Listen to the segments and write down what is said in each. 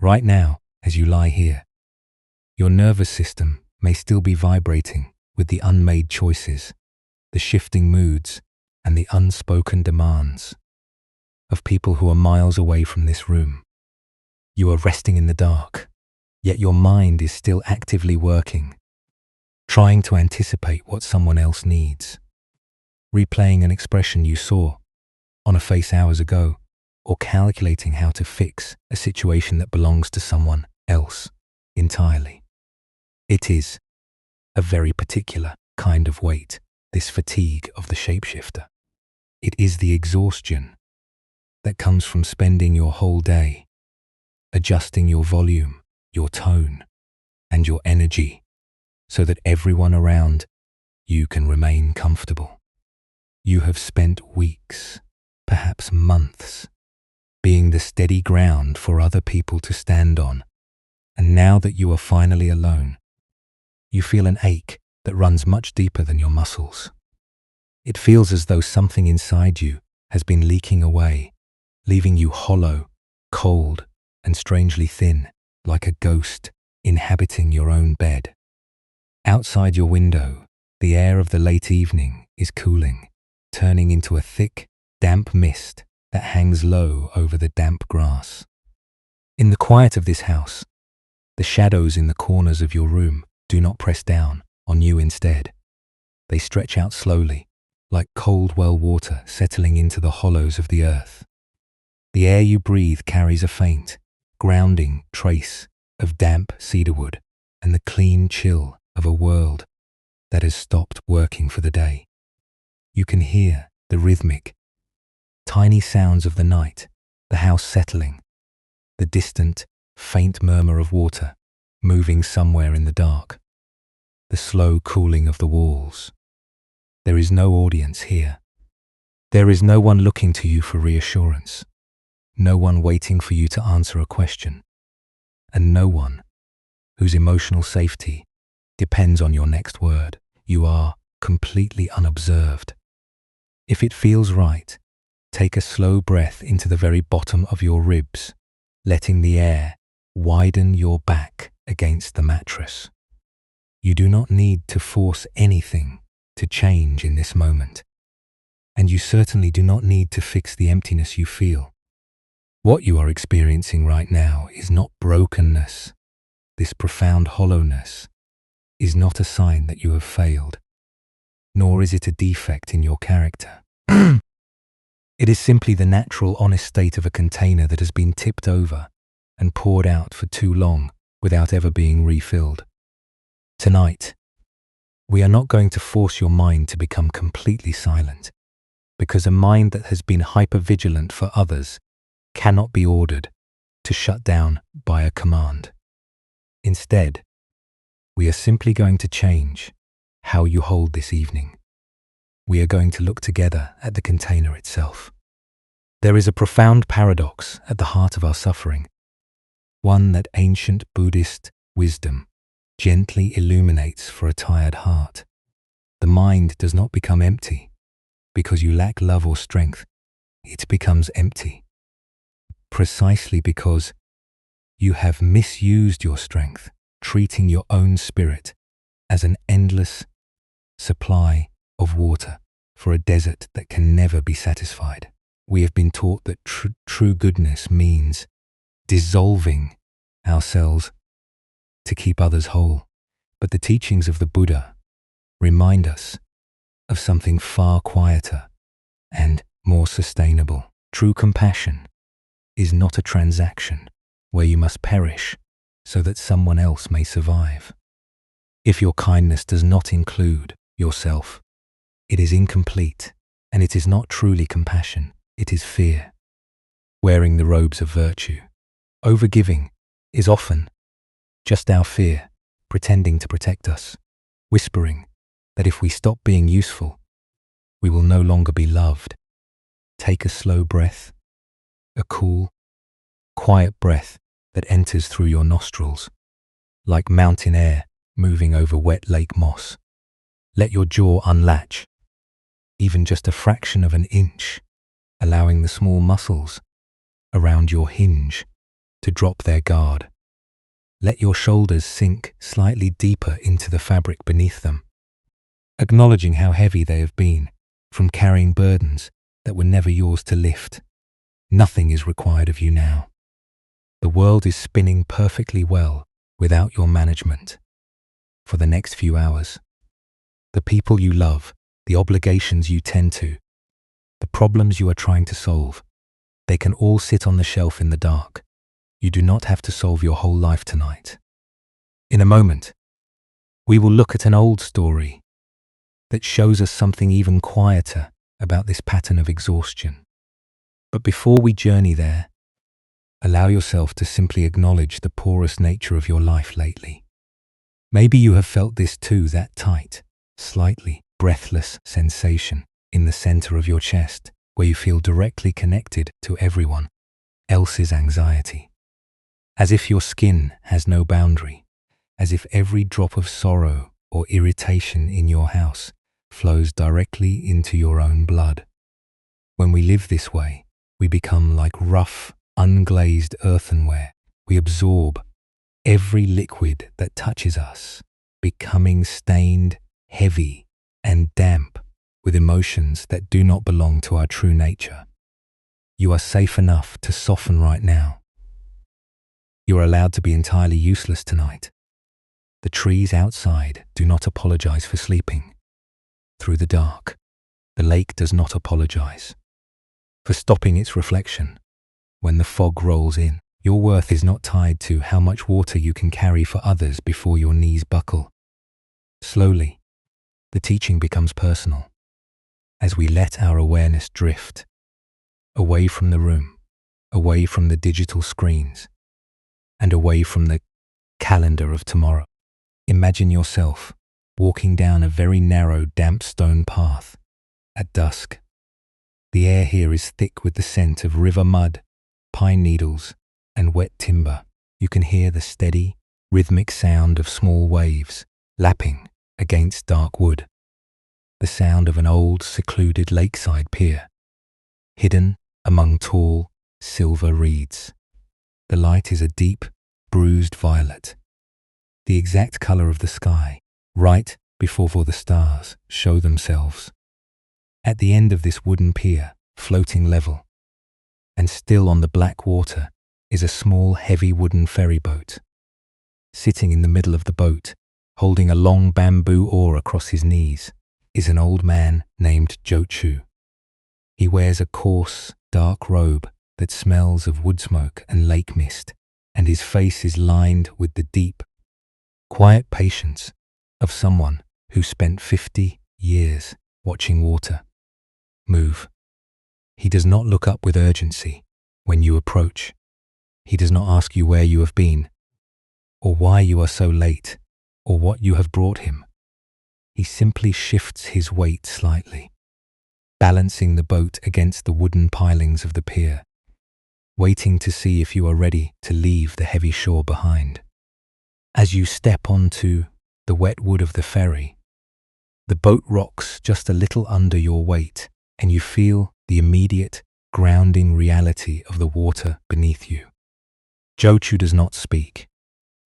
Right now, as you lie here, your nervous system may still be vibrating with the unmade choices, the shifting moods, and the unspoken demands of people who are miles away from this room. You are resting in the dark, yet your mind is still actively working, trying to anticipate what someone else needs, replaying an expression you saw on a face hours ago, or calculating how to fix a situation that belongs to someone else entirely. It is a very particular kind of weight, this fatigue of the shapeshifter. It is the exhaustion that comes from spending your whole day adjusting your volume, your tone, and your energy so that everyone around you can remain comfortable. You have spent weeks, perhaps months, being the steady ground for other people to stand on, and now that you are finally alone, you feel an ache that runs much deeper than your muscles. It feels as though something inside you has been leaking away, leaving you hollow, cold, and strangely thin, like a ghost inhabiting your own bed. Outside your window, the air of the late evening is cooling, turning into a thick, damp mist that hangs low over the damp grass. In the quiet of this house, the shadows in the corners of your room do not press down on you instead. They stretch out slowly, like cold well water settling into the hollows of the earth. The air you breathe carries a faint, grounding trace of damp cedarwood and the clean chill of a world that has stopped working for the day. You can hear the rhythmic, tiny sounds of the night, the house settling, the distant, faint murmur of water moving somewhere in the dark, the slow cooling of the walls. There is no audience here. There is no one looking to you for reassurance, no one waiting for you to answer a question, and no one whose emotional safety depends on your next word. You are completely unobserved. If it feels right, take a slow breath into the very bottom of your ribs, letting the air widen your back against the mattress. You do not need to force anything to change in this moment, and you certainly do not need to fix the emptiness you feel. What you are experiencing right now is not brokenness. This profound hollowness is not a sign that you have failed, nor is it a defect in your character. It is simply the natural, honest state of a container that has been tipped over and poured out for too long without ever being refilled. Tonight, we are not going to force your mind to become completely silent, because a mind that has been hyper-vigilant for others cannot be ordered to shut down by a command. Instead, we are simply going to change how you hold this evening. We are going to look together at the container itself. There is a profound paradox at the heart of our suffering, one that ancient Buddhist wisdom gently illuminates for a tired heart. The mind does not become empty because you lack love or strength. It becomes empty precisely because you have misused your strength, treating your own spirit as an endless supply of water for a desert that can never be satisfied. We have been taught that true goodness means dissolving ourselves to keep others whole. But the teachings of the Buddha remind us of something far quieter and more sustainable. True compassion is not a transaction where you must perish so that someone else may survive. If your kindness does not include yourself, it is incomplete, and it is not truly compassion, it is fear, wearing the robes of virtue. Overgiving is often just our fear pretending to protect us, whispering that if we stop being useful, we will no longer be loved. Take a slow breath, a cool, quiet breath that enters through your nostrils, like mountain air moving over wet lake moss. Let your jaw unlatch, even just a fraction of an inch, allowing the small muscles around your hinge to drop their guard. Let your shoulders sink slightly deeper into the fabric beneath them, acknowledging how heavy they have been from carrying burdens that were never yours to lift. Nothing is required of you now. The world is spinning perfectly well without your management. For the next few hours, the people you love, the obligations you tend to, the problems you are trying to solve, they can all sit on the shelf in the dark. You do not have to solve your whole life tonight. In a moment, we will look at an old story that shows us something even quieter about this pattern of exhaustion. But before we journey there, allow yourself to simply acknowledge the porous nature of your life lately. Maybe you have felt this too, that tight, slightly breathless sensation in the center of your chest, where you feel directly connected to everyone else's anxiety. As if your skin has no boundary, as if every drop of sorrow or irritation in your house flows directly into your own blood. When we live this way, we become like rough, unglazed earthenware. We absorb every liquid that touches us, becoming stained, heavy, and damp with emotions that do not belong to our true nature. You are safe enough to soften right now. You are allowed to be entirely useless tonight. The trees outside do not apologize for sleeping through the dark. The lake does not apologize for stopping its reflection when the fog rolls in. Your worth is not tied to how much water you can carry for others before your knees buckle. Slowly, the teaching becomes personal as we let our awareness drift away from the room, away from the digital screens, and away from the calendar of tomorrow. Imagine yourself walking down a very narrow, damp stone path at dusk. The air here is thick with the scent of river mud, pine needles, and wet timber. You can hear the steady, rhythmic sound of small waves lapping against dark wood. The sound of an old, secluded lakeside pier, hidden among tall, silver reeds. The light is a deep, bruised violet, the exact color of the sky, right before the stars show themselves. At the end of this wooden pier, floating level, and still on the black water, is a small, heavy wooden ferry boat. Sitting in the middle of the boat, holding a long bamboo oar across his knees, is an old man named Jochu. He wears a coarse, dark robe that smells of wood smoke and lake mist, and his face is lined with the deep, quiet patience of someone who spent 50 years watching water move. He does not look up with urgency when you approach. He does not ask you where you have been, or why you are so late, or what you have brought him. He simply shifts his weight slightly, balancing the boat against the wooden pilings of the pier, waiting to see if you are ready to leave the heavy shore behind. As you step onto the wet wood of the ferry, the boat rocks just a little under your weight, and you feel the immediate, grounding reality of the water beneath you. Jochu does not speak,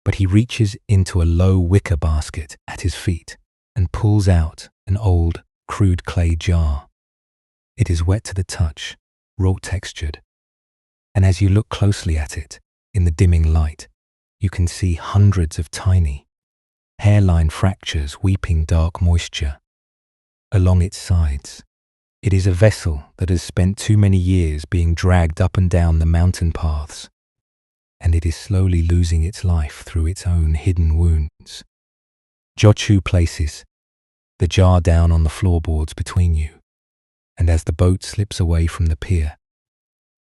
but he reaches into a low wicker basket at his feet and pulls out an old, crude clay jar. It is wet to the touch, raw textured, and as you look closely at it in the dimming light, you can see hundreds of tiny, hairline fractures weeping dark moisture along its sides. It is a vessel that has spent too many years being dragged up and down the mountain paths, and it is slowly losing its life through its own hidden wounds. Jochu places the jar down on the floorboards between you, and as the boat slips away from the pier,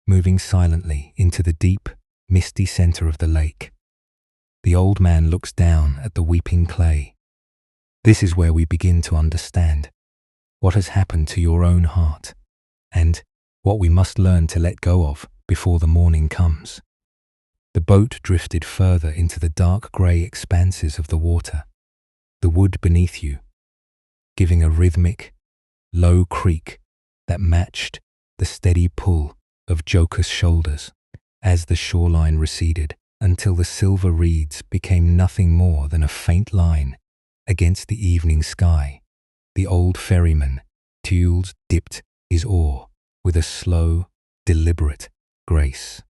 moving silently into the deep, misty center of the lake, the old man looks down at the weeping clay. This is where we begin to understand what has happened to your own heart, and what we must learn to let go of before the morning comes. The boat drifted further into the dark grey expanses of the water, the wood beneath you, giving a rhythmic, low creak that matched the steady pull of Joker's shoulders. as the shoreline receded until the silver reeds became nothing more than a faint line against the evening sky. The old ferryman, Tules, dipped his oar with a slow, deliberate grace.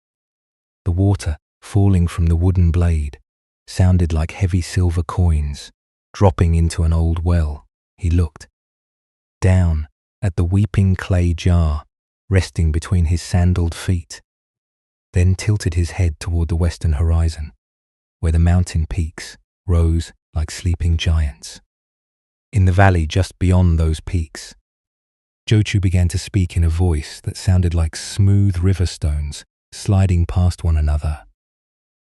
The water, falling from the wooden blade, sounded like heavy silver coins dropping into an old well. He looked down at the weeping clay jar resting between his sandaled feet, then tilted his head toward the western horizon, where the mountain peaks rose like sleeping giants. In the valley just beyond those peaks, Jochu began to speak in a voice that sounded like smooth river stones sliding past one another.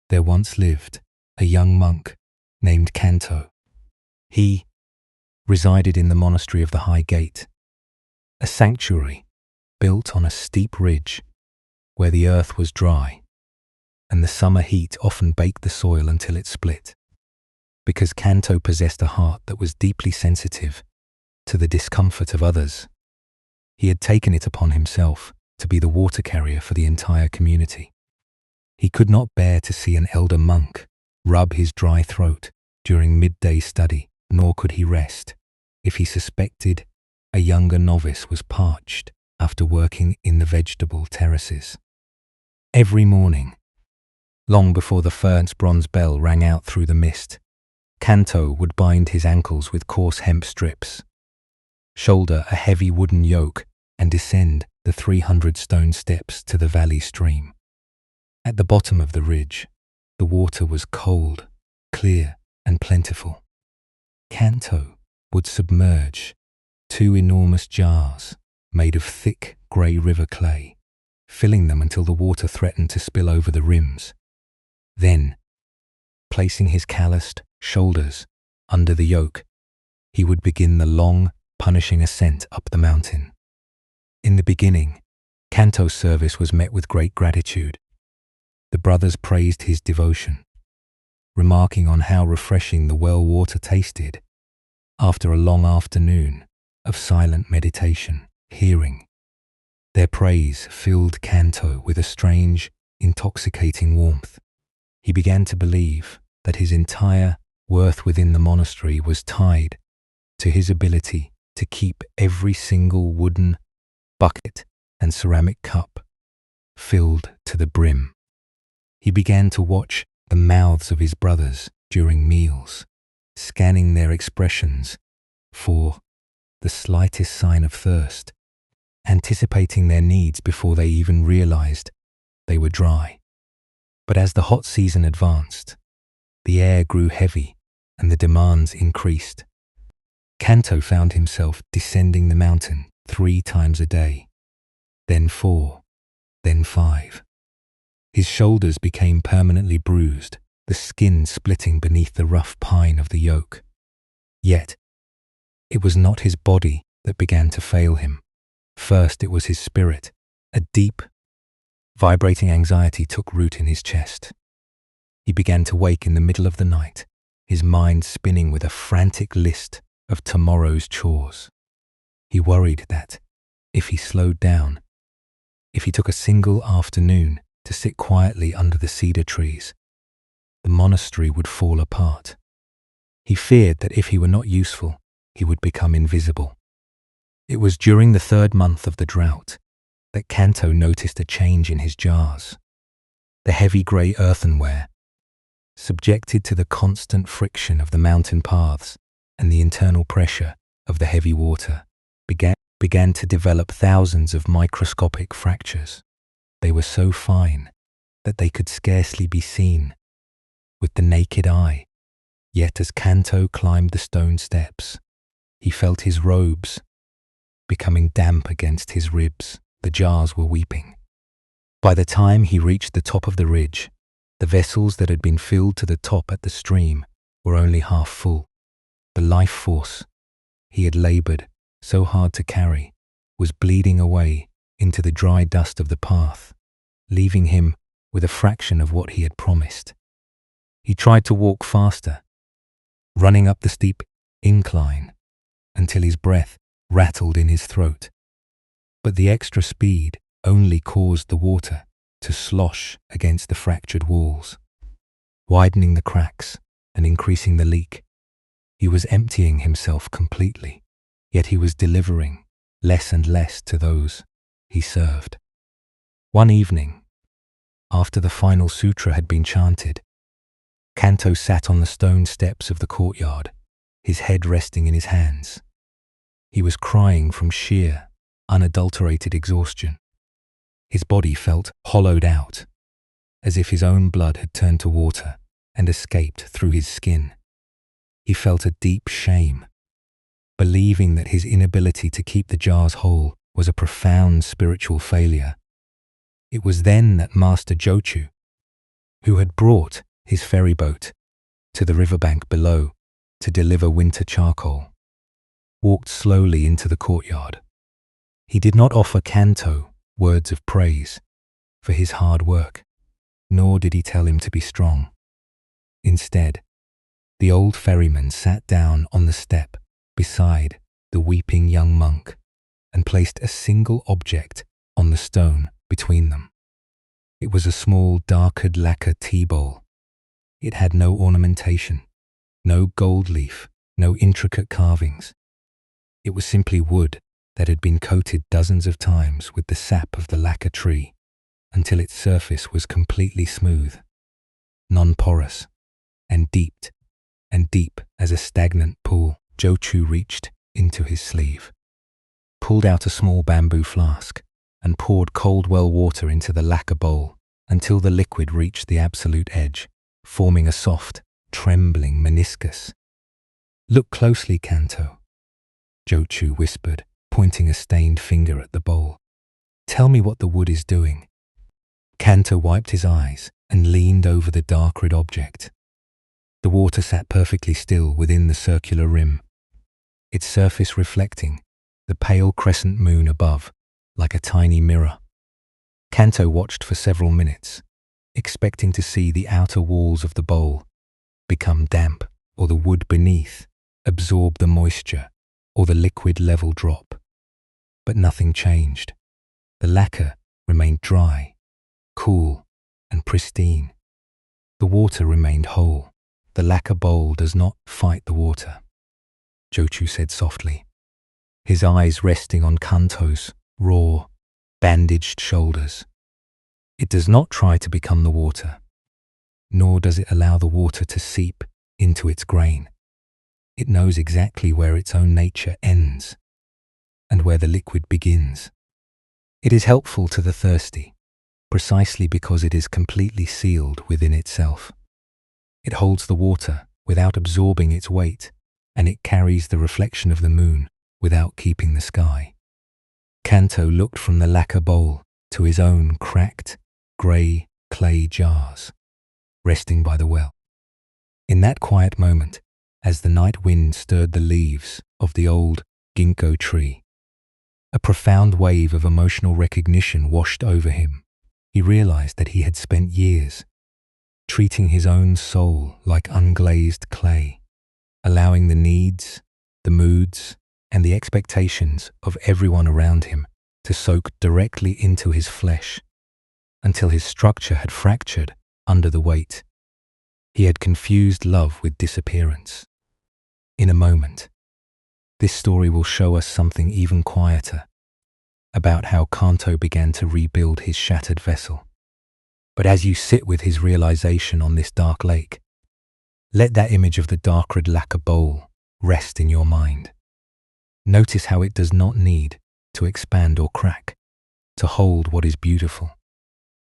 There once lived a young monk named Kanto. He resided in the monastery of the High Gate, a sanctuary built on a steep ridge where the earth was dry and the summer heat often baked the soil until it split. Because Kanto possessed a heart that was deeply sensitive to the discomfort of others, he had taken it upon himself to be the water carrier for the entire community. He could not bear to see an elder monk rub his dry throat during midday study, nor could he rest if he suspected a younger novice was parched after working in the vegetable terraces. Every morning, long before the first bronze bell rang out through the mist, Kanto would bind his ankles with coarse hemp strips, shoulder a heavy wooden yoke, and descend the 300 stone steps to the valley stream. At the bottom of the ridge, the water was cold, clear, and plentiful. Kanto would submerge 2 enormous jars made of thick grey river clay, filling them until the water threatened to spill over the rims. Then, placing his calloused shoulders under the yoke, he would begin the long, punishing ascent up the mountain. In the beginning, Kanto's service was met with great gratitude. The brothers praised his devotion, remarking on how refreshing the well water tasted after a long afternoon of silent meditation. Hearing their praise filled Kanto with a strange, intoxicating warmth. He began to believe that his entire worth within the monastery was tied to his ability to keep every single wooden bucket and ceramic cup filled to the brim. He began to watch the mouths of his brothers during meals, scanning their expressions for the slightest sign of thirst, anticipating their needs before they even realized they were dry. But as the hot season advanced, the air grew heavy and the demands increased. Kanto found himself descending the mountain 3 times a day, then 4, then 5. His shoulders became permanently bruised, the skin splitting beneath the rough pine of the yoke. Yet, it was not his body that began to fail him. First, it was his spirit. A deep, vibrating anxiety took root in his chest. He began to wake in the middle of the night, his mind spinning with a frantic list of tomorrow's chores. He worried that, if he slowed down, if he took a single afternoon to sit quietly under the cedar trees, the monastery would fall apart. He feared that if he were not useful, he would become invisible. It was during the 3rd month of the drought that Kanto noticed a change in his jars. The heavy grey earthenware, subjected to the constant friction of the mountain paths and the internal pressure of the heavy water, began to develop thousands of microscopic fractures. They were so fine that they could scarcely be seen with the naked eye. Yet as Kanto climbed the stone steps, he felt his robes becoming damp against his ribs. The jars were weeping. By the time he reached the top of the ridge, the vessels that had been filled to the top at the stream were only half full. The life force he had labored so hard to carry was bleeding away into the dry dust of the path, leaving him with a fraction of what he had promised. He tried to walk faster, running up the steep incline until his breath rattled in his throat. But the extra speed only caused the water to slosh against the fractured walls, widening the cracks and increasing the leak. He was emptying himself completely, yet he was delivering less and less to those he served. One evening, after the final sutra had been chanted, Kanto sat on the stone steps of the courtyard, his head resting in his hands. He was crying from sheer, unadulterated exhaustion. His body felt hollowed out, as if his own blood had turned to water and escaped through his skin. He felt a deep shame, believing that his inability to keep the jars whole was a profound spiritual failure. It was then that Master Jochu, who had brought his ferry boat to the riverbank below to deliver winter charcoal, walked slowly into the courtyard. He did not offer Kanto words of praise for his hard work, nor did he tell him to be strong. Instead, the old ferryman sat down on the step beside the weeping young monk and placed a single object on the stone between them. It was a small darkered lacquer tea bowl. It had no ornamentation, no gold leaf, no intricate carvings. It was simply wood that had been coated dozens of times with the sap of the lacquer tree until its surface was completely smooth, non-porous, and deep as a stagnant pool. Jochu reached into his sleeve, pulled out a small bamboo flask, and poured cold well water into the lacquer bowl until the liquid reached the absolute edge, forming a soft, trembling meniscus. "Look closely, Kanto," Jochu whispered, pointing a stained finger at the bowl. "Tell me what the wood is doing." Kanto wiped his eyes and leaned over the dark red object. The water sat perfectly still within the circular rim, its surface reflecting the pale crescent moon above like a tiny mirror. Kanto watched for several minutes, expecting to see the outer walls of the bowl become damp or the wood beneath absorb the moisture or the liquid level drop. But nothing changed. The lacquer remained dry, cool, and pristine. The water remained whole. "The lacquer bowl does not fight the water," Jochu said softly, his eyes resting on Kanto's raw, bandaged shoulders. "It does not try to become the water, nor does it allow the water to seep into its grain. It knows exactly where its own nature ends and where the liquid begins. It is helpful to the thirsty, precisely because it is completely sealed within itself. It holds the water without absorbing its weight, and it carries the reflection of the moon without keeping the sky." Kanto looked from the lacquer bowl to his own cracked, grey clay jars, resting by the well. In that quiet moment, as the night wind stirred the leaves of the old ginkgo tree, a profound wave of emotional recognition washed over him. He realized that he had spent years treating his own soul like unglazed clay, allowing the needs, the moods, and the expectations of everyone around him to soak directly into his flesh until his structure had fractured under the weight. He had confused love with disappearance. In a moment, this story will show us something even quieter about how Kanto began to rebuild his shattered vessel. But as you sit with his realization on this dark lake, let that image of the dark red lacquer bowl rest in your mind. Notice how it does not need to expand or crack to hold what is beautiful.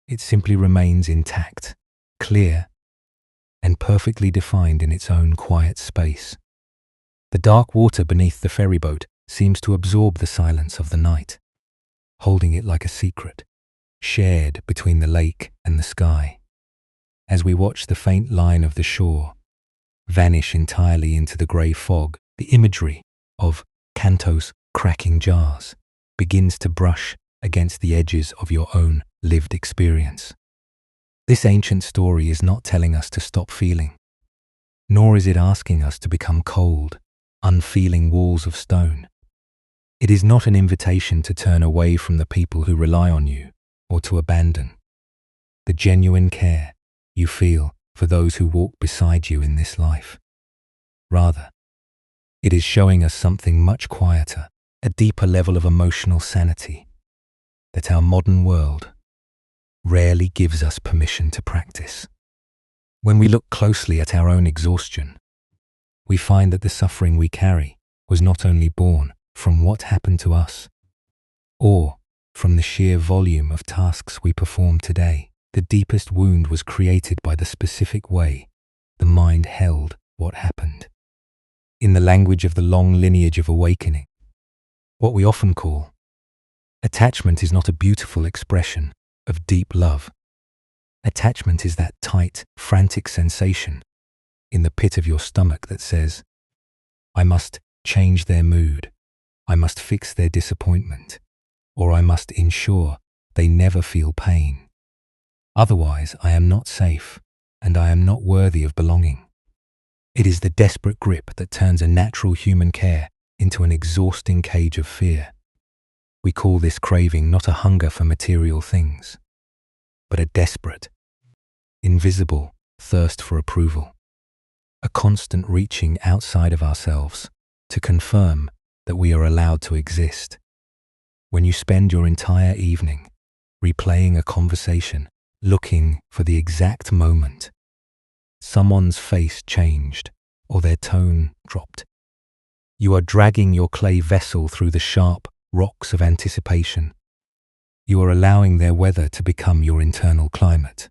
It simply remains intact, clear, and perfectly defined in its own quiet space. The dark water beneath the ferryboat seems to absorb the silence of the night, holding it like a secret, shared between the lake and the sky. As we watch the faint line of the shore vanish entirely into the grey fog, the imagery of Kanto's cracking jars begins to brush against the edges of your own lived experience. This ancient story is not telling us to stop feeling, nor is it asking us to become cold, unfeeling walls of stone. It is not an invitation to turn away from the people who rely on you or to abandon. the genuine care you feel for those who walk beside you in this life. Rather, it is showing us something much quieter, a deeper level of emotional sanity that our modern world rarely gives us permission to practice. When we look closely at our own exhaustion, we find that the suffering we carry was not only born from what happened to us, or from the sheer volume of tasks we perform today. The deepest wound was created by the specific way the mind held what happened. In the language of the long lineage of awakening, what we often call attachment is not a beautiful expression of deep love. Attachment is that tight, frantic sensation in the pit of your stomach that says, I must change their mood, I must fix their disappointment, or I must ensure they never feel pain. Otherwise, I am not safe, and I am not worthy of belonging. It is the desperate grip that turns a natural human care into an exhausting cage of fear. We call this craving not a hunger for material things, but a desperate, invisible thirst for approval, a constant reaching outside of ourselves to confirm that we are allowed to exist. When you spend your entire evening replaying a conversation, looking for the exact moment someone's face changed or their tone dropped, you are dragging your clay vessel through the sharp rocks of anticipation. You are allowing their weather to become your internal climate.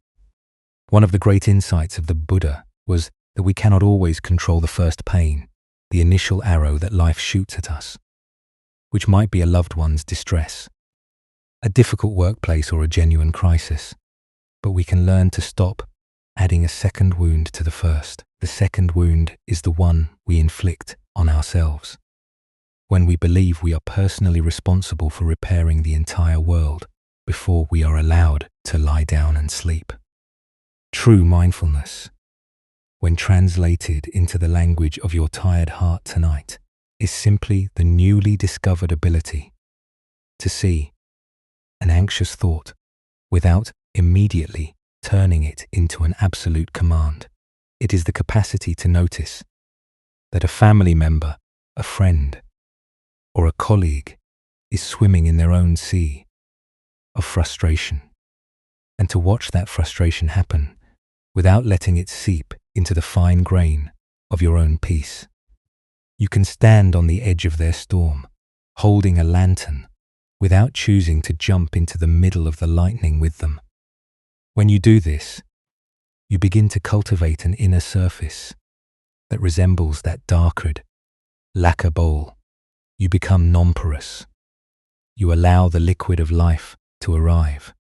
One of the great insights of the Buddha was that we cannot always control the first pain, the initial arrow that life shoots at us, which might be a loved one's distress, a difficult workplace, or a genuine crisis. But we can learn to stop adding a second wound to the first. The second wound is the one we inflict on ourselves, when we believe we are personally responsible for repairing the entire world before we are allowed to lie down and sleep. True mindfulness, when translated into the language of your tired heart tonight, is simply the newly discovered ability to see an anxious thought without immediately turning it into an absolute command. It is the capacity to notice that a family member, a friend, or a colleague is swimming in their own sea of frustration, and to watch that frustration happen without letting it seep into the fine grain of your own peace. You can stand on the edge of their storm, holding a lantern, without choosing to jump into the middle of the lightning with them. When you do this, you begin to cultivate an inner surface that resembles that darkened lacquer bowl. You become non-porous. You allow the liquid of life to arrive.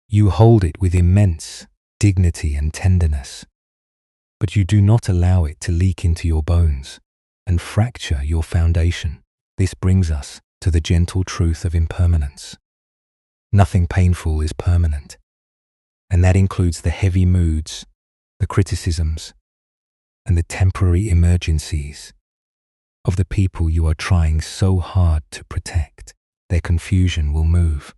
You hold it with immense dignity and tenderness, but you do not allow it to leak into your bones and fracture your foundation. This brings us to the gentle truth of impermanence. Nothing painful is permanent, and that includes the heavy moods, the criticisms, and the temporary emergencies of the people you are trying so hard to protect. Their confusion will move.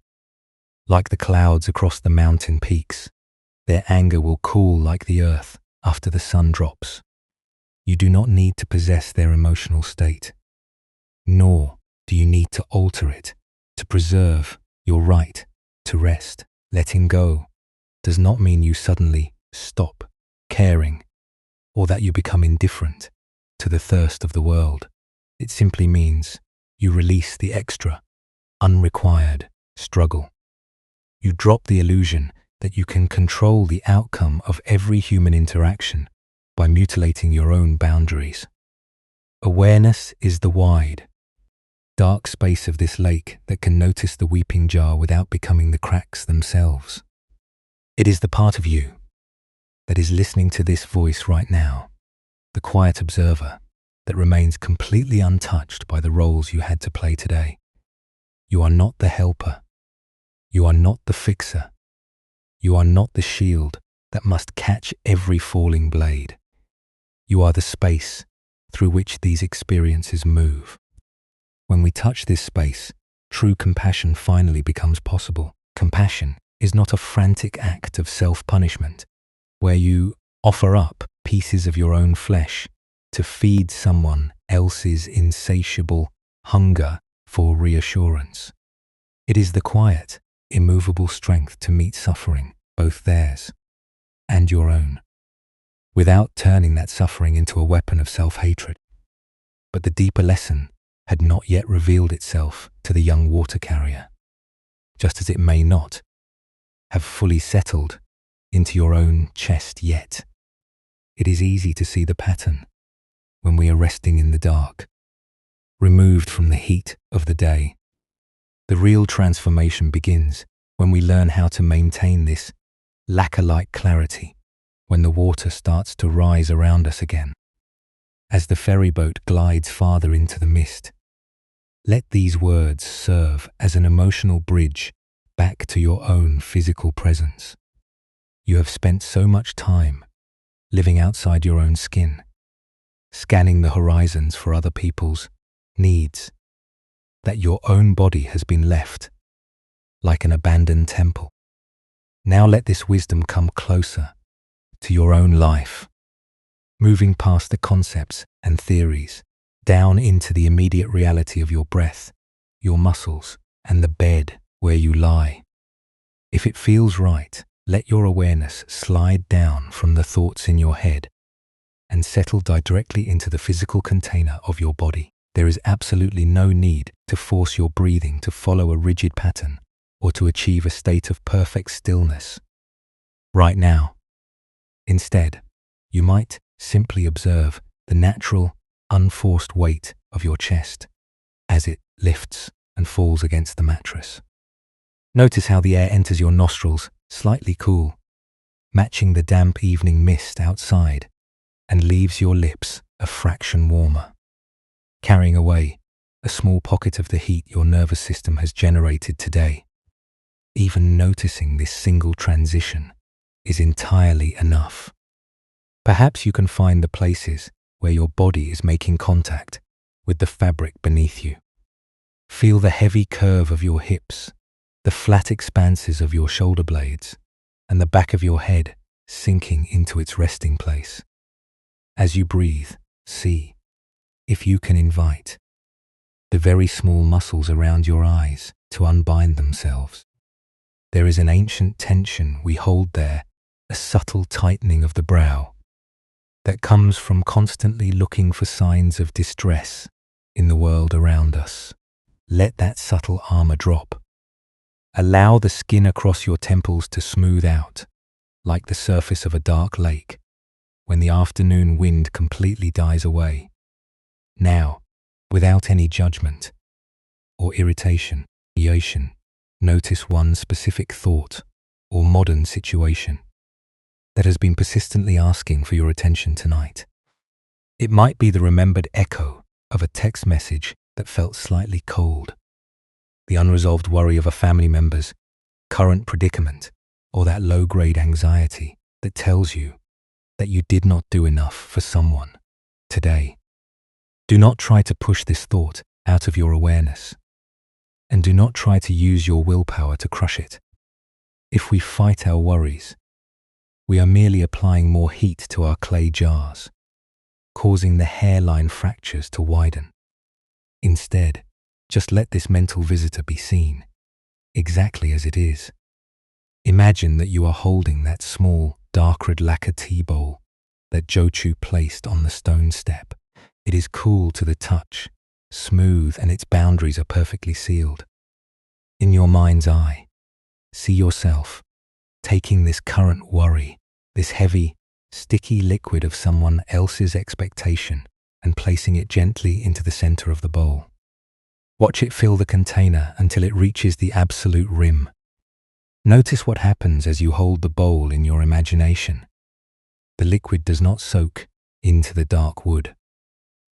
Like the clouds across the mountain peaks, their anger will cool like the earth after the sun drops. You do not need to possess their emotional state, nor do you need to alter it to preserve your right to rest. Letting go does not mean you suddenly stop caring or that you become indifferent to the thirst of the world. It simply means you release the extra, unrequired struggle. You drop the illusion that you can control the outcome of every human interaction by mutilating your own boundaries. Awareness is the wide, dark space of this lake that can notice the weeping jar without becoming the cracks themselves. It is the part of you that is listening to this voice right now, the quiet observer that remains completely untouched by the roles you had to play today. You are not the helper. You are not the fixer. You are not the shield that must catch every falling blade. You are the space through which these experiences move. When we touch this space, true compassion finally becomes possible. Compassion is not a frantic act of self-punishment where you offer up pieces of your own flesh to feed someone else's insatiable hunger for reassurance. It is the quiet, immovable strength to meet suffering, both theirs and your own, without turning that suffering into a weapon of self-hatred. But the deeper lesson had not yet revealed itself to the young water carrier, just as it may not have fully settled into your own chest yet. It is easy to see the pattern when we are resting in the dark, removed from the heat of the day. The real transformation begins when we learn how to maintain this lacquer-like clarity when the water starts to rise around us again. As the ferry boat glides farther into the mist, let these words serve as an emotional bridge back to your own physical presence. You have spent so much time living outside your own skin, scanning the horizons for other people's needs, that your own body has been left like an abandoned temple. Now let this wisdom come closer to your own life, moving past the concepts and theories, down into the immediate reality of your breath, your muscles, and the bed where you lie. If it feels right, let your awareness slide down from the thoughts in your head and settle directly into the physical container of your body. There is absolutely no need to force your breathing to follow a rigid pattern or to achieve a state of perfect stillness right now. Instead, you might simply observe the natural, unforced weight of your chest as it lifts and falls against the mattress. Notice how the air enters your nostrils slightly cool, matching the damp evening mist outside, and leaves your lips a fraction warmer, carrying away a small pocket of the heat your nervous system has generated today. Even noticing this single transition is entirely enough. Perhaps you can find the places where your body is making contact with the fabric beneath you. Feel the heavy curve of your hips, the flat expanses of your shoulder blades, and the back of your head sinking into its resting place. As you breathe, see if you can invite the very small muscles around your eyes to unbind themselves. There is an ancient tension we hold there, a subtle tightening of the brow that comes from constantly looking for signs of distress in the world around us. Let that subtle armor drop. Allow the skin across your temples to smooth out, like the surface of a dark lake, when the afternoon wind completely dies away. Now, without any judgment or irritation, notice one specific thought or modern situation that has been persistently asking for your attention tonight. It might be the remembered echo of a text message that felt slightly cold, the unresolved worry of a family member's current predicament, or that low-grade anxiety that tells you that you did not do enough for someone today. Do not try to push this thought out of your awareness, and do not try to use your willpower to crush it. If we fight our worries, we are merely applying more heat to our clay jars, causing the hairline fractures to widen. Instead, just let this mental visitor be seen, exactly as it is. Imagine that you are holding that small, dark red lacquer tea bowl that Jochu placed on the stone step. It is cool to the touch, smooth, and its boundaries are perfectly sealed. In your mind's eye, see yourself taking this current worry, this heavy, sticky liquid of someone else's expectation, and placing it gently into the center of the bowl. Watch it fill the container until it reaches the absolute rim. Notice what happens as you hold the bowl in your imagination. The liquid does not soak into the dark wood.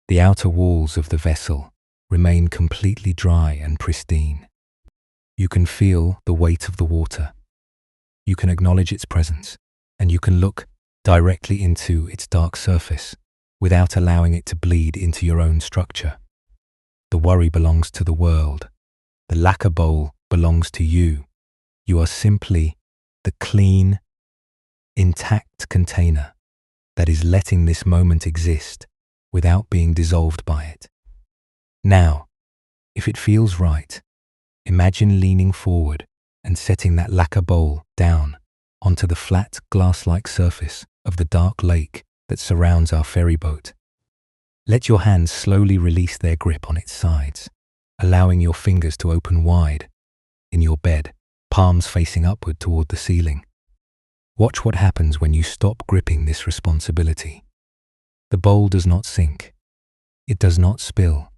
The outer walls of the vessel remain completely dry and pristine. You can feel the weight of the water. You can acknowledge its presence, and you can look directly into its dark surface without allowing it to bleed into your own structure. The worry belongs to the world. The lacquer bowl belongs to you. You are simply the clean, intact container that is letting this moment exist without being dissolved by it. Now, if it feels right, imagine leaning forward and setting that lacquer bowl down onto the flat glass-like surface of the dark lake that surrounds our ferry boat. Let your hands slowly release their grip on its sides, allowing your fingers to open wide in your bed, palms facing upward toward the ceiling. Watch what happens when you stop gripping this responsibility. The bowl does not sink. It does not spill.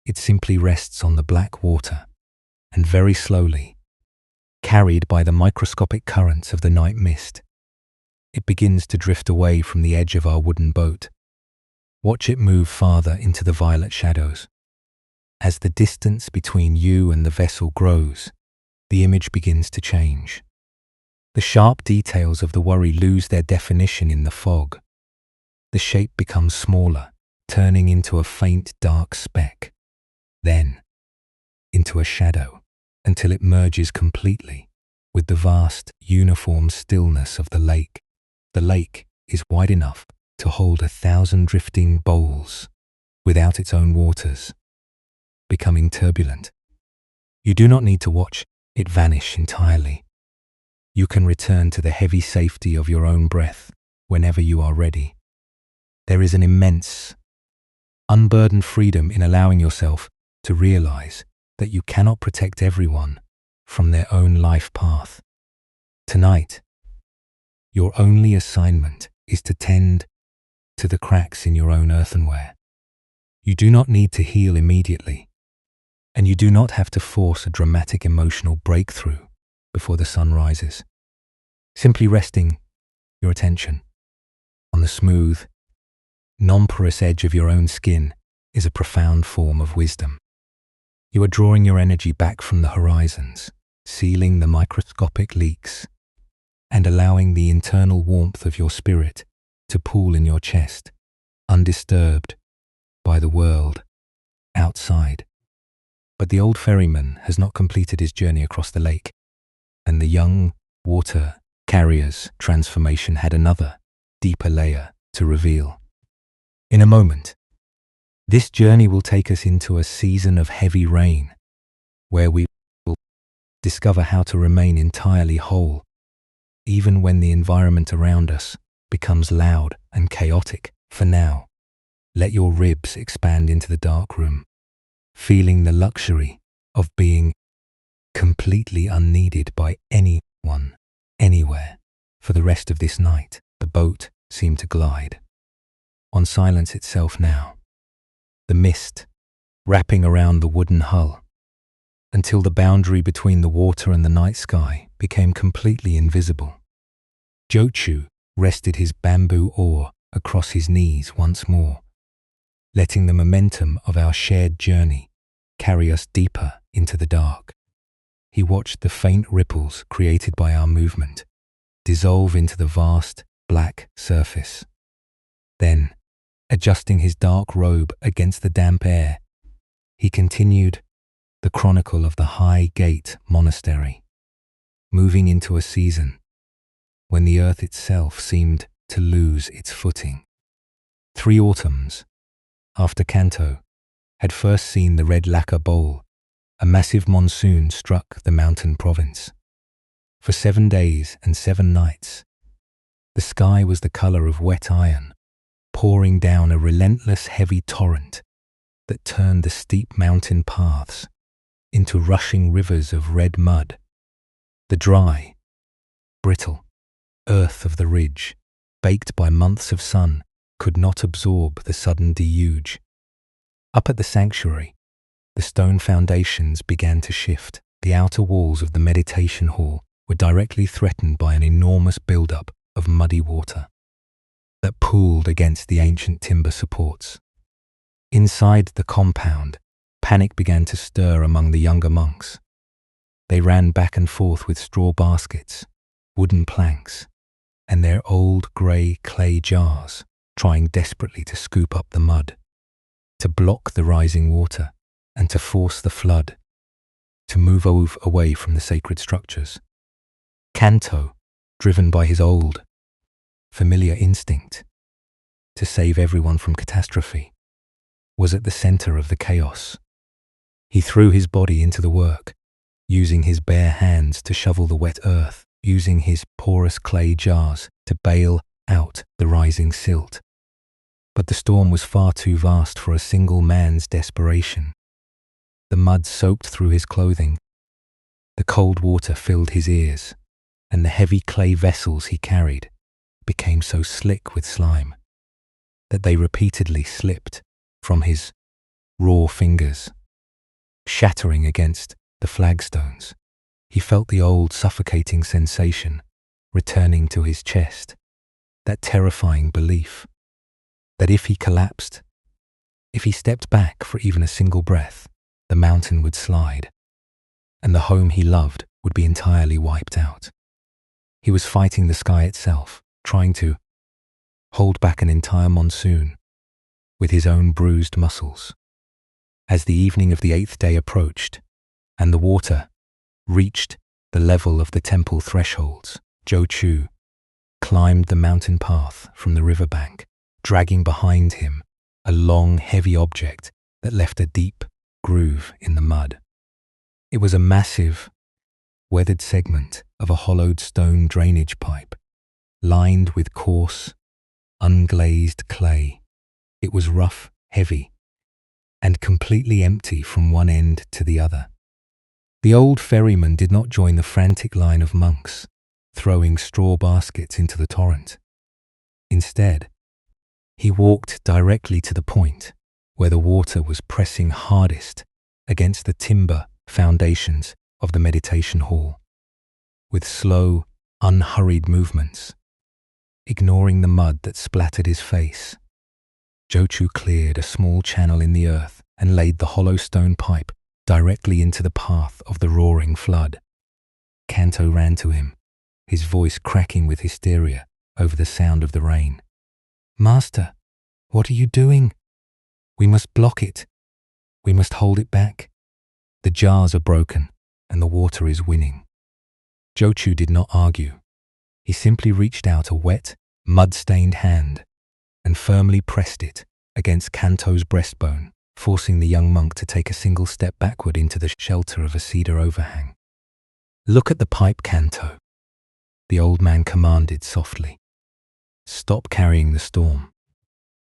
It simply rests on the black water, and very slowly, carried by the microscopic currents of the night mist, it begins to drift away from the edge of our wooden boat. Watch it move farther into the violet shadows. As the distance between you and the vessel grows, the image begins to change. The sharp details of the worry lose their definition in the fog. The shape becomes smaller, turning into a faint dark speck, then into a shadow, until it merges completely with the vast, uniform stillness of the lake. The lake is wide enough to hold 1,000 drifting bowls without its own waters, becoming turbulent. You do not need to watch it vanish entirely. You can return to the heavy safety of your own breath whenever you are ready. There is an immense, unburdened freedom in allowing yourself to realize that you cannot protect everyone from their own life path. Tonight, your only assignment is to tend to the cracks in your own earthenware. You do not need to heal immediately, and you do not have to force a dramatic emotional breakthrough before the sun rises. Simply resting your attention on the smooth, non-porous edge of your own skin is a profound form of wisdom. You are drawing your energy back from the horizons, sealing the microscopic leaks, and allowing the internal warmth of your spirit to pool in your chest, undisturbed by the world outside. But the old ferryman has not completed his journey across the lake, and the young water carrier's transformation had another, deeper layer to reveal. In a moment, this journey will take us into a season of heavy rain, where we will discover how to remain entirely whole, even when the environment around us becomes loud and chaotic. For now, let your ribs expand into the dark room, feeling the luxury of being completely unneeded by anyone, anywhere. For the rest of this night, the boat seemed to glide on silence itself now, the mist wrapping around the wooden hull, until the boundary between the water and the night sky became completely invisible. Jochu rested his bamboo oar across his knees once more, letting the momentum of our shared journey carry us deeper into the dark. He watched the faint ripples created by our movement dissolve into the vast black surface. Then, adjusting his dark robe against the damp air, he continued the chronicle of the High Gate Monastery, moving into a season when the earth itself seemed to lose its footing. 3 autumns after Kanto had first seen the red lacquer bowl, a massive monsoon struck the mountain province. For 7 days and 7 nights, the sky was the color of wet iron, pouring down a relentless heavy torrent that turned the steep mountain paths into rushing rivers of red mud. The dry, brittle earth of the ridge, baked by months of sun, could not absorb the sudden deluge. Up at the sanctuary, the stone foundations began to shift. The outer walls of the meditation hall were directly threatened by an enormous buildup of muddy water that pooled against the ancient timber supports. Inside the compound, panic began to stir among the younger monks. They ran back and forth with straw baskets, wooden planks, and their old grey clay jars, trying desperately to scoop up the mud, to block the rising water, and to force the flood to move away from the sacred structures. Kanto, driven by his old, familiar instinct to save everyone from catastrophe, was at the center of the chaos. He threw his body into the work, using his bare hands to shovel the wet earth, using his porous clay jars to bail out the rising silt. But the storm was far too vast for a single man's desperation. The mud soaked through his clothing, the cold water filled his ears, and the heavy clay vessels he carried became so slick with slime that they repeatedly slipped from his raw fingers, shattering against the flagstones. He felt the old suffocating sensation returning to his chest, that terrifying belief that if he collapsed, if he stepped back for even a single breath, the mountain would slide, and the home he loved would be entirely wiped out. He was fighting the sky itself, trying to hold back an entire monsoon with his own bruised muscles. As the evening of the 8th day approached, and the water reached the level of the temple thresholds, Jochu climbed the mountain path from the riverbank, dragging behind him a long, heavy object that left a deep groove in the mud. It was a massive, weathered segment of a hollowed stone drainage pipe, lined with coarse, unglazed clay. It was rough, heavy, and completely empty from one end to the other. The old ferryman did not join the frantic line of monks, throwing straw baskets into the torrent. Instead, he walked directly to the point where the water was pressing hardest against the timber foundations of the meditation hall. With slow, unhurried movements, ignoring the mud that splattered his face, Jochu cleared a small channel in the earth and laid the hollow stone pipe directly into the path of the roaring flood. Kanto ran to him, his voice cracking with hysteria over the sound of the rain. "Master, what are you doing? We must block it. We must hold it back. The jars are broken and the water is winning." Jochu did not argue. He simply reached out a wet, mud-stained hand and firmly pressed it against Kanto's breastbone, forcing the young monk to take a single step backward into the shelter of a cedar overhang. "Look at the pipe, Kanto," the old man commanded softly. "Stop carrying the storm."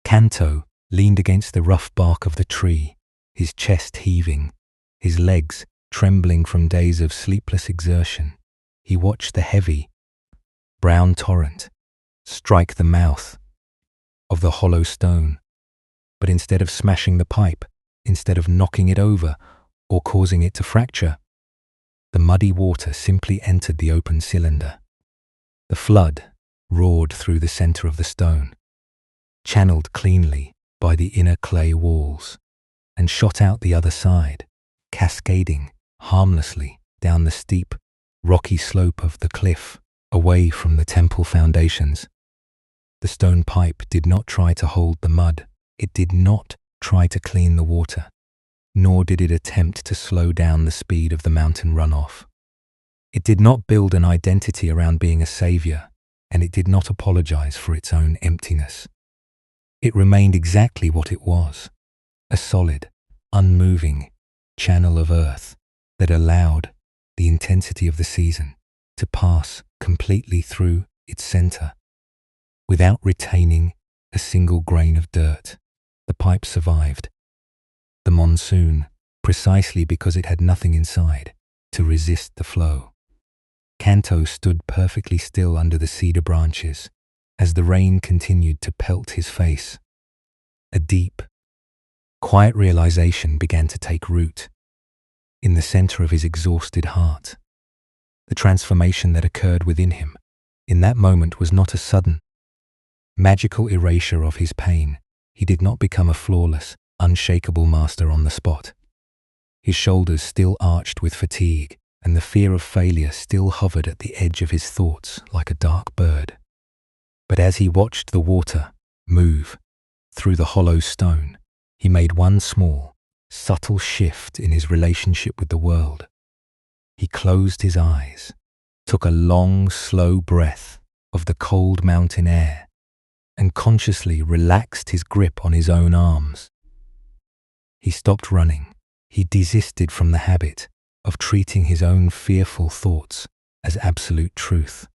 Kanto leaned against the rough bark of the tree, his chest heaving, his legs trembling from days of sleepless exertion. He watched the heavy, brown torrent strike the mouth of the hollow stone. But instead of smashing the pipe, instead of knocking it over or causing it to fracture, the muddy water simply entered the open cylinder. The flood roared through the center of the stone, channeled cleanly by the inner clay walls, and shot out the other side, cascading harmlessly down the steep, rocky slope of the cliff, away from the temple foundations. The stone pipe did not try to hold the mud. It did not try to clean the water, nor did it attempt to slow down the speed of the mountain runoff. It did not build an identity around being a savior, and it did not apologize for its own emptiness. It remained exactly what it was, a solid, unmoving channel of earth that allowed the intensity of the season to pass completely through its center, without retaining a single grain of dirt. The pipe survived the monsoon precisely because it had nothing inside to resist the flow. Kanto stood perfectly still under the cedar branches as the rain continued to pelt his face. A deep, quiet realization began to take root in the center of his exhausted heart. The transformation that occurred within him in that moment was not a sudden, magical erasure of his pain. He did not become a flawless, unshakable master on the spot. His shoulders still arched with fatigue, and the fear of failure still hovered at the edge of his thoughts like a dark bird. But as he watched the water move through the hollow stone, he made one small, subtle shift in his relationship with the world. He closed his eyes took a long, slow breath of the cold mountain air, and consciously relaxed his grip on his own arms. He stopped running. He desisted from the habit of treating his own fearful thoughts as absolute truth.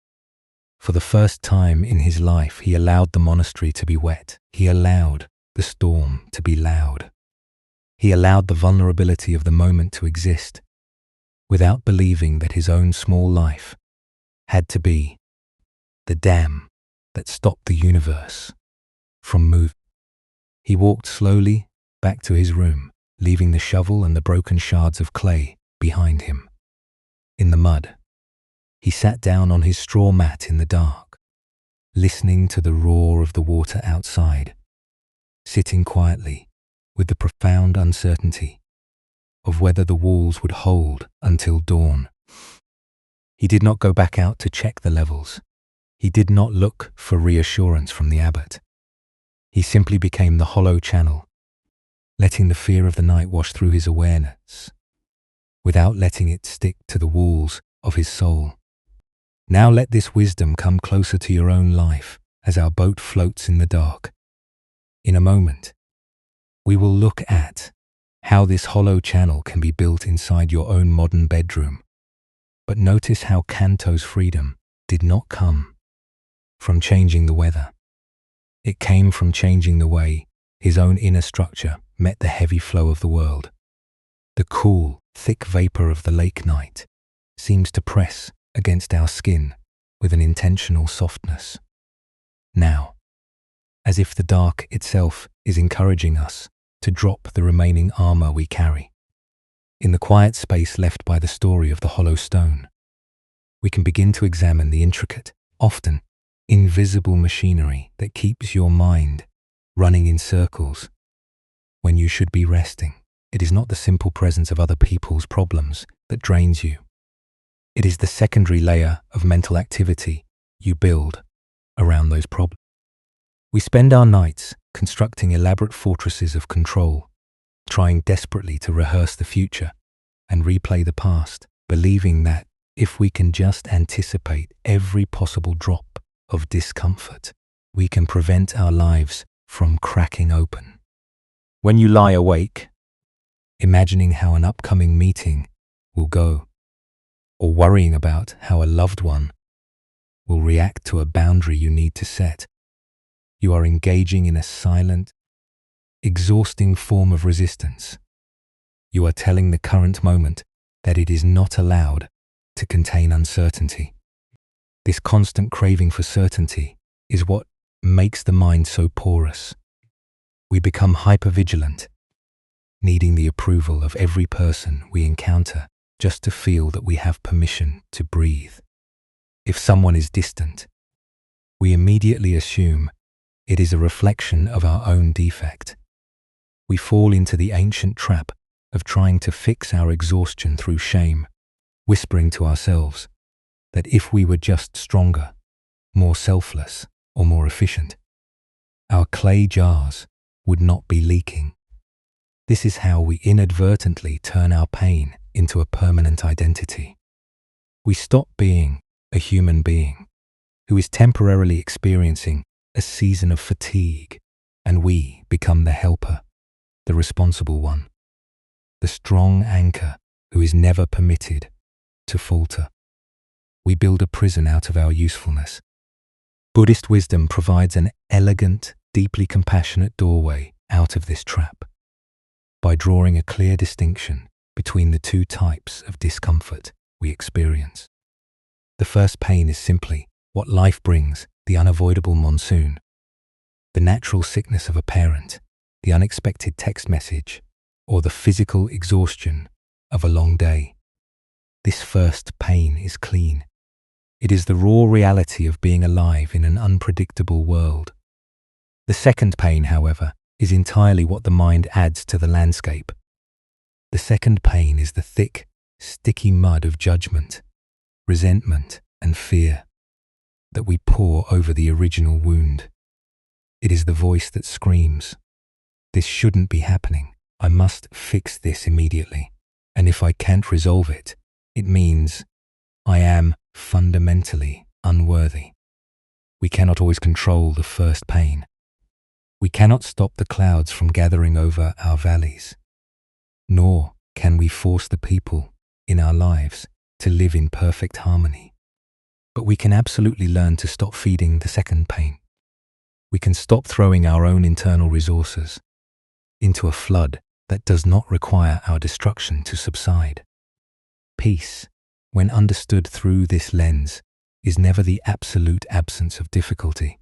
For the first time in his life, he allowed the monastery to be wet. He allowed the storm to be loud. He allowed the vulnerability of the moment to exist, without believing that his own small life had to be the dam that stopped the universe from moving. He walked slowly back to his room, leaving the shovel and the broken shards of clay behind him. In the mud, he sat down on his straw mat in the dark, listening to the roar of the water outside, sitting quietly with the profound uncertainty of whether the walls would hold until dawn. He did not go back out to check the levels. He did not look for reassurance from the abbot. He simply became the hollow channel, letting the fear of the night wash through his awareness, without letting it stick to the walls of his soul. Now let this wisdom come closer to your own life as our boat floats in the dark. In a moment, we will look at how this hollow channel can be built inside your own modern bedroom. But notice how Kanto's freedom did not come from changing the weather. It came from changing the way his own inner structure met the heavy flow of the world. The cool, thick vapor of the lake night seems to press against our skin with an intentional softness. Now, as if the dark itself is encouraging us to drop the remaining armor we carry. In the quiet space left by the story of the hollow stone, we can begin to examine the intricate, often invisible machinery that keeps your mind running in circles when you should be resting. It is not the simple presence of other people's problems that drains you. It is the secondary layer of mental activity you build around those problems. We spend our nights constructing elaborate fortresses of control, trying desperately to rehearse the future and replay the past, believing that if we can just anticipate every possible drop of discomfort, we can prevent our lives from cracking open. When you lie awake, imagining how an upcoming meeting will go, or worrying about how a loved one will react to a boundary you need to set, you are engaging in a silent, exhausting form of resistance. You are telling the current moment that it is not allowed to contain uncertainty. This constant craving for certainty is what makes the mind so porous. We become hyper-vigilant, needing the approval of every person we encounter just to feel that we have permission to breathe. If someone is distant, we immediately assume it is a reflection of our own defect. We fall into the ancient trap of trying to fix our exhaustion through shame, whispering to ourselves that if we were just stronger, more selfless, or more efficient, our clay jars would not be leaking. This is how we inadvertently turn our pain into a permanent identity. We stop being a human being who is temporarily experiencing a season of fatigue, and we become the helper, the responsible one, the strong anchor who is never permitted to falter. We build a prison out of our usefulness. Buddhist wisdom provides an elegant, deeply compassionate doorway out of this trap by drawing a clear distinction between the two types of discomfort we experience. The first pain is simply what life brings: the unavoidable monsoon, the natural sickness of a parent, the unexpected text message, or the physical exhaustion of a long day. This first pain is clean. It is the raw reality of being alive in an unpredictable world. The second pain, however, is entirely what the mind adds to the landscape. The second pain is the thick, sticky mud of judgment, resentment, and fear that we pour over the original wound. It is the voice that screams, "This shouldn't be happening. I must fix this immediately. And if I can't resolve it, it means I am fundamentally unworthy. We cannot always control the first pain. We cannot stop the clouds from gathering over our valleys, nor can we force the people in our lives to live in perfect harmony. But we can absolutely learn to stop feeding the second pain. We can stop throwing our own internal resources into a flood that does not require our destruction to subside. Peace, when understood through this lens, is never the absolute absence of difficulty.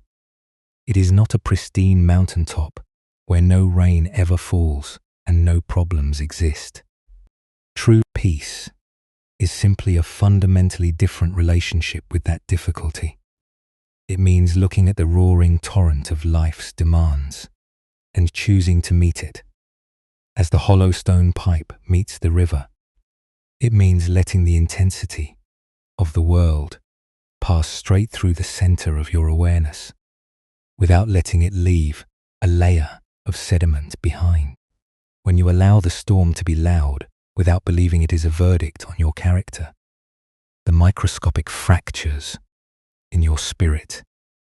It is not a pristine mountaintop where no rain ever falls and no problems exist. True peace is simply a fundamentally different relationship with that difficulty. It means looking at the roaring torrent of life's demands and choosing to meet it, as the hollow stone pipe meets the river. It means letting the intensity of the world pass straight through the center of your awareness, without letting it leave a layer of sediment behind. When you allow the storm to be loud without believing it is a verdict on your character, the microscopic fractures in your spirit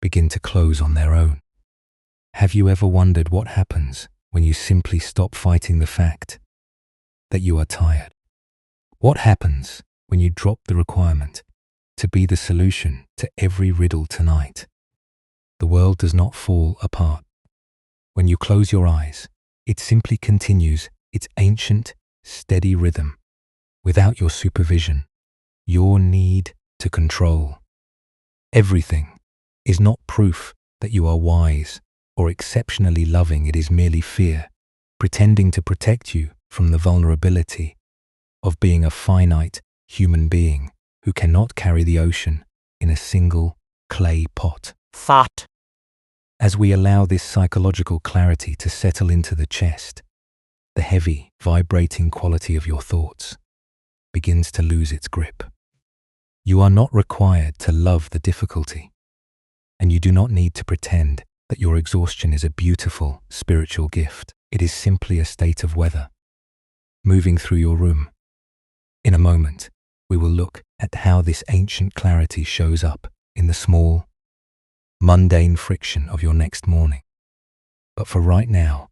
begin to close on their own. Have you ever wondered what happens when you simply stop fighting the fact that you are tired? What happens when you drop the requirement to be the solution to every riddle tonight? The world does not fall apart. When you close your eyes, it simply continues its ancient, steady rhythm without your supervision, your need to control. Everything is not proof that you are wise or exceptionally loving. It is merely fear, pretending to protect you from the vulnerability of being a finite human being who cannot carry the ocean in a single clay pot. Thought. As we allow this psychological clarity to settle into the chest, the heavy, vibrating quality of your thoughts begins to lose its grip. You are not required to love the difficulty, and you do not need to pretend that your exhaustion is a beautiful spiritual gift. It is simply a state of weather moving through your room. In a moment, we will look at how this ancient clarity shows up in the small, mundane friction of your next morning. But for right now,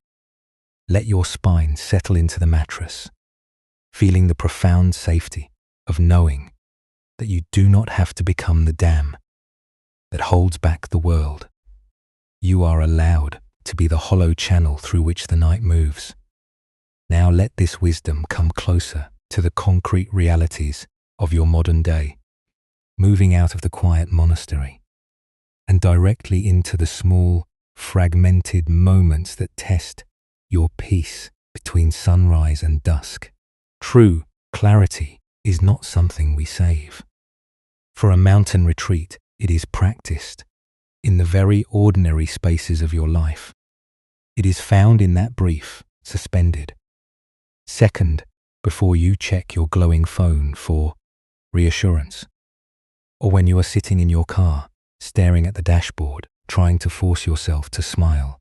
let your spine settle into the mattress, feeling the profound safety of knowing that you do not have to become the dam that holds back the world. You are allowed to be the hollow channel through which the night moves. Now let this wisdom come closer to the concrete realities of your modern day, moving out of the quiet monastery and directly into the small, fragmented moments that test your peace between sunrise and dusk. True clarity is not something we save. For a mountain retreat, it is practiced in the very ordinary spaces of your life. It is found in that brief, suspended second before you check your glowing phone for reassurance, or when you are sitting in your car, staring at the dashboard, trying to force yourself to smile,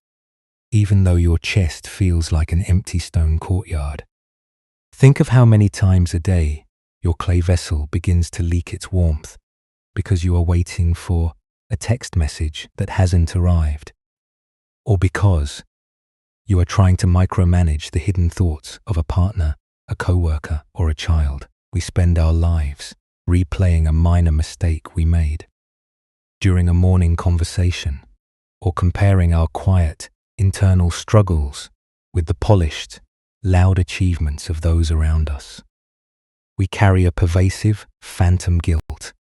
even though your chest feels like an empty stone courtyard. Think of how many times a day your clay vessel begins to leak its warmth because you are waiting for a text message that hasn't arrived, or because you are trying to micromanage the hidden thoughts of a partner, a coworker, or a child. We spend our lives replaying a minor mistake we made during a morning conversation, or comparing our quiet, internal struggles with the polished, loud achievements of those around us. We carry a pervasive, phantom guilt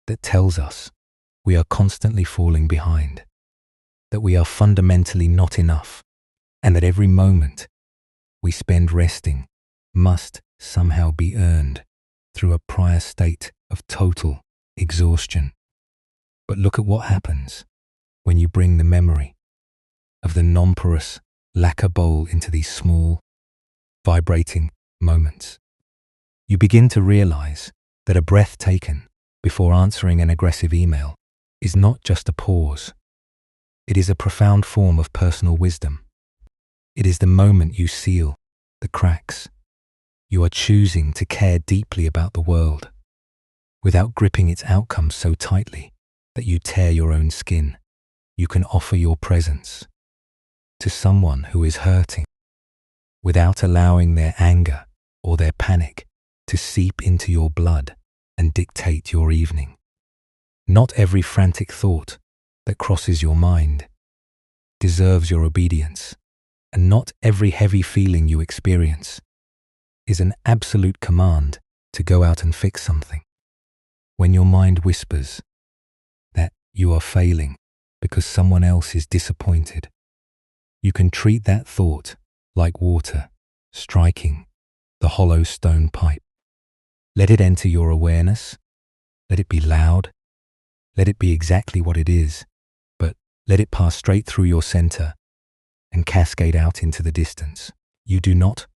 that tells us we are constantly falling behind, that we are fundamentally not enough, and that every moment we spend resting must somehow be earned through a prior state of total exhaustion. But look at what happens when you bring the memory of the non-porous lacquer bowl into these small, vibrating moments. You begin to realize that a breath taken before answering an aggressive email is not just a pause. It is a profound form of personal wisdom. It is the moment you seal the cracks. You are choosing to care deeply about the world Without gripping its outcome so tightly that you tear your own skin, you can offer your presence to someone who is hurting without allowing their anger or their panic to seep into your blood and dictate your evening. Not every frantic thought that crosses your mind deserves your obedience, and not every heavy feeling you experience is an absolute command to go out and fix something. When your mind whispers that you are failing because someone else is disappointed, you can treat that thought like water striking the hollow stone pipe. Let it enter your awareness. Let it be loud. Let it be exactly what it is, but let it pass straight through your center and cascade out into the distance. You do not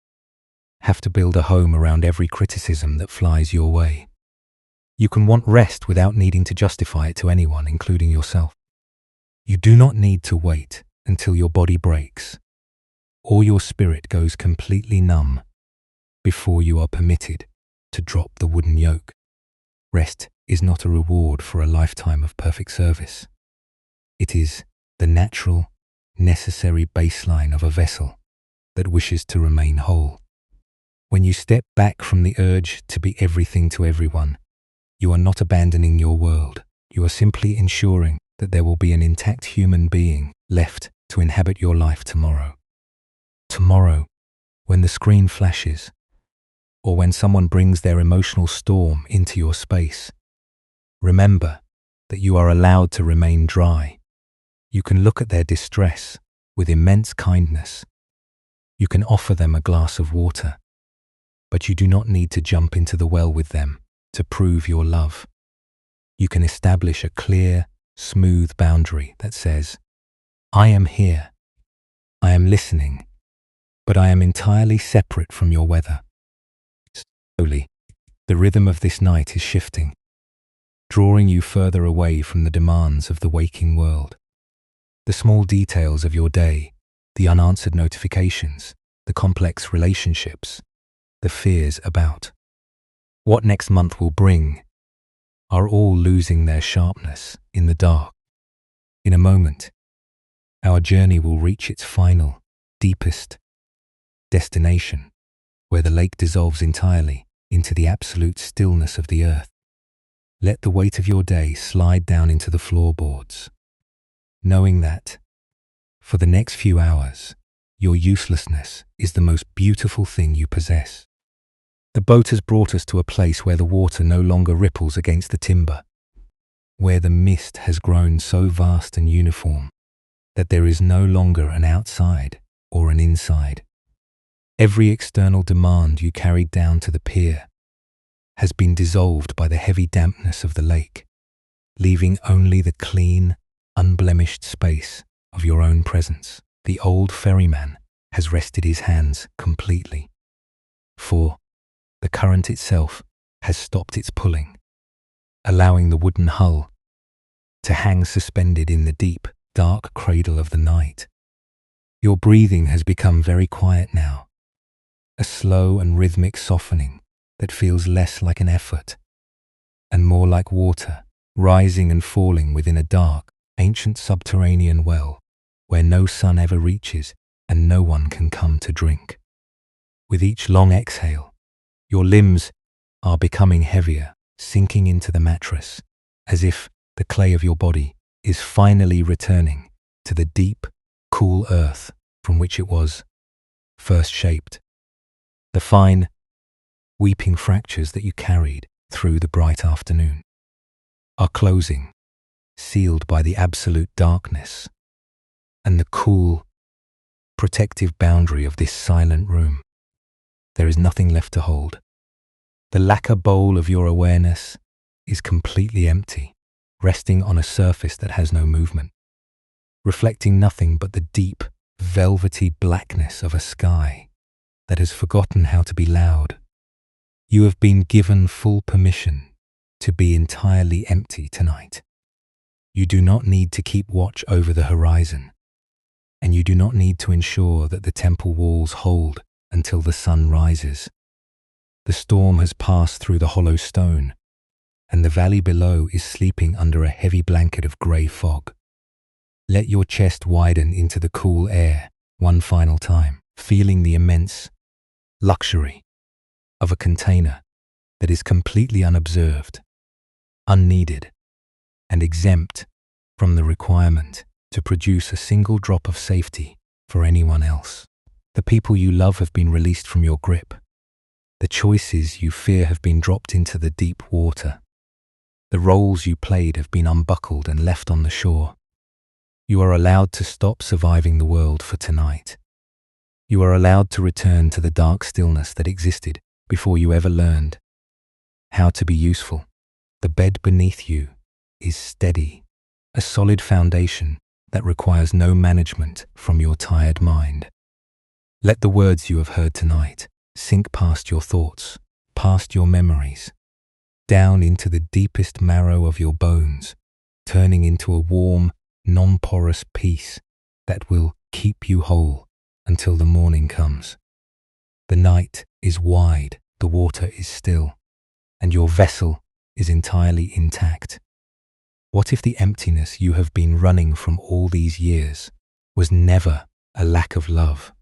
have to build a home around every criticism that flies your way. You can want rest without needing to justify it to anyone, including yourself. You do not need to wait until your body breaks or your spirit goes completely numb before you are permitted to drop the wooden yoke. Rest is not a reward for a lifetime of perfect service. It is the natural, necessary baseline of a vessel that wishes to remain whole. When you step back from the urge to be everything to everyone, you are not abandoning your world. You are simply ensuring that there will be an intact human being left to inhabit your life tomorrow. Tomorrow, when the screen flashes, or when someone brings their emotional storm into your space, remember that you are allowed to remain dry. You can look at their distress with immense kindness. You can offer them a glass of water, but you do not need to jump into the well with them to prove your love. You can establish a clear, smooth boundary that says, I am here, I am listening, but I am entirely separate from your weather. Slowly, the rhythm of this night is shifting, drawing you further away from the demands of the waking world. The small details of your day, the unanswered notifications, the complex relationships, the fears about what next month will bring, are all losing their sharpness in the dark. In a moment, our journey will reach its final, deepest destination, where the lake dissolves entirely into the absolute stillness of the earth. Let the weight of your day slide down into the floorboards, knowing that, for the next few hours, your uselessness is the most beautiful thing you possess. The boat has brought us to a place where the water no longer ripples against the timber, where the mist has grown so vast and uniform that there is no longer an outside or an inside. Every external demand you carried down to the pier has been dissolved by the heavy dampness of the lake, leaving only the clean, unblemished space of your own presence. The old ferryman has rested his hands completely, for the current itself has stopped its pulling, allowing the wooden hull to hang suspended in the deep, dark cradle of the night. Your breathing has become very quiet now, a slow and rhythmic softening that feels less like an effort and more like water rising and falling within a dark, ancient subterranean well where no sun ever reaches and no one can come to drink. With each long exhale, your limbs are becoming heavier, sinking into the mattress, as if the clay of your body is finally returning to the deep, cool earth from which it was first shaped. The fine, weeping fractures that you carried through the bright afternoon are closing, sealed by the absolute darkness and the cool, protective boundary of this silent room. There is nothing left to hold. The lacquer bowl of your awareness is completely empty, resting on a surface that has no movement, reflecting nothing but the deep, velvety blackness of a sky that has forgotten how to be loud. You have been given full permission to be entirely empty tonight. You do not need to keep watch over the horizon, and you do not need to ensure that the temple walls hold until the sun rises. The storm has passed through the hollow stone, and the valley below is sleeping under a heavy blanket of grey fog. Let your chest widen into the cool air one final time, feeling the immense luxury of a container that is completely unobserved, unneeded, and exempt from the requirement to produce a single drop of safety for anyone else. The people you love have been released from your grip. The choices you fear have been dropped into the deep water. The roles you played have been unbuckled and left on the shore. You are allowed to stop surviving the world for tonight. You are allowed to return to the dark stillness that existed before you ever learned how to be useful. The bed beneath you is steady, a solid foundation that requires no management from your tired mind. Let the words you have heard tonight sink past your thoughts, past your memories, down into the deepest marrow of your bones, turning into a warm, non-porous peace that will keep you whole until the morning comes. The night is wide, the water is still, and your vessel is entirely intact. What if the emptiness you have been running from all these years was never a lack of love,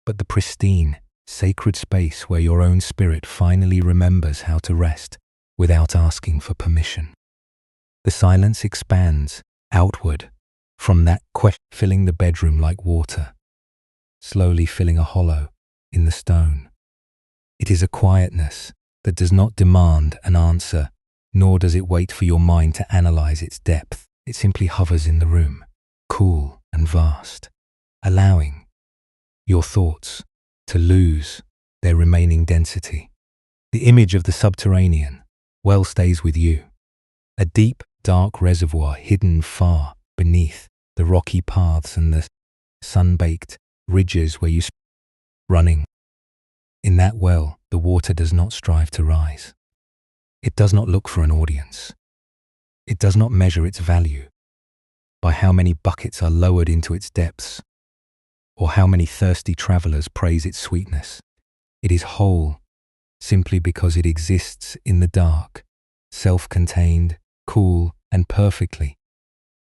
but the pristine, sacred space where your own spirit finally remembers how to rest without asking for permission? The silence expands outward from that question, filling the bedroom like water, slowly filling a hollow in the stone. It is a quietness that does not demand an answer, nor does it wait for your mind to analyze its depth. It simply hovers in the room, cool and vast, allowing your thoughts to lose their remaining density. The image of the subterranean well stays with you, a deep, dark reservoir hidden far beneath the rocky paths and the sun-baked ridges where you running. In that well, the water does not strive to rise. It does not look for an audience. It does not measure its value by how many buckets are lowered into its depths or how many thirsty travelers praise its sweetness. It is whole simply because it exists in the dark, self-contained, cool, and perfectly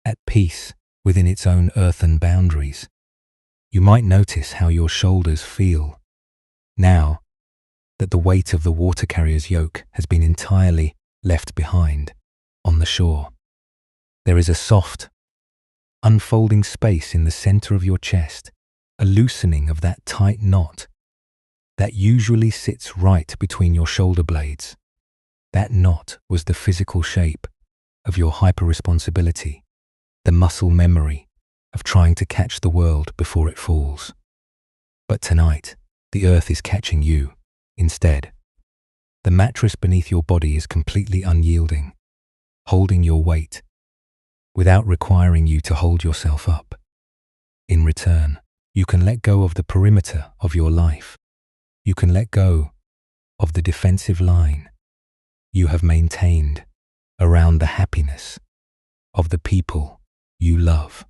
at peace within its own earthen boundaries. You might notice how your shoulders feel now that the weight of the water carrier's yoke has been entirely left behind on the shore. There is a soft, unfolding space in the center of your chest, a loosening of that tight knot that usually sits right between your shoulder blades. That knot was the physical shape of your hyper-responsibility, the muscle memory of trying to catch the world before it falls. But tonight, the earth is catching you instead. The mattress beneath your body is completely unyielding, holding your weight without requiring you to hold yourself up. In return, you can let go of the perimeter of your life. You can let go of the defensive line you have maintained around the happiness of the people you love.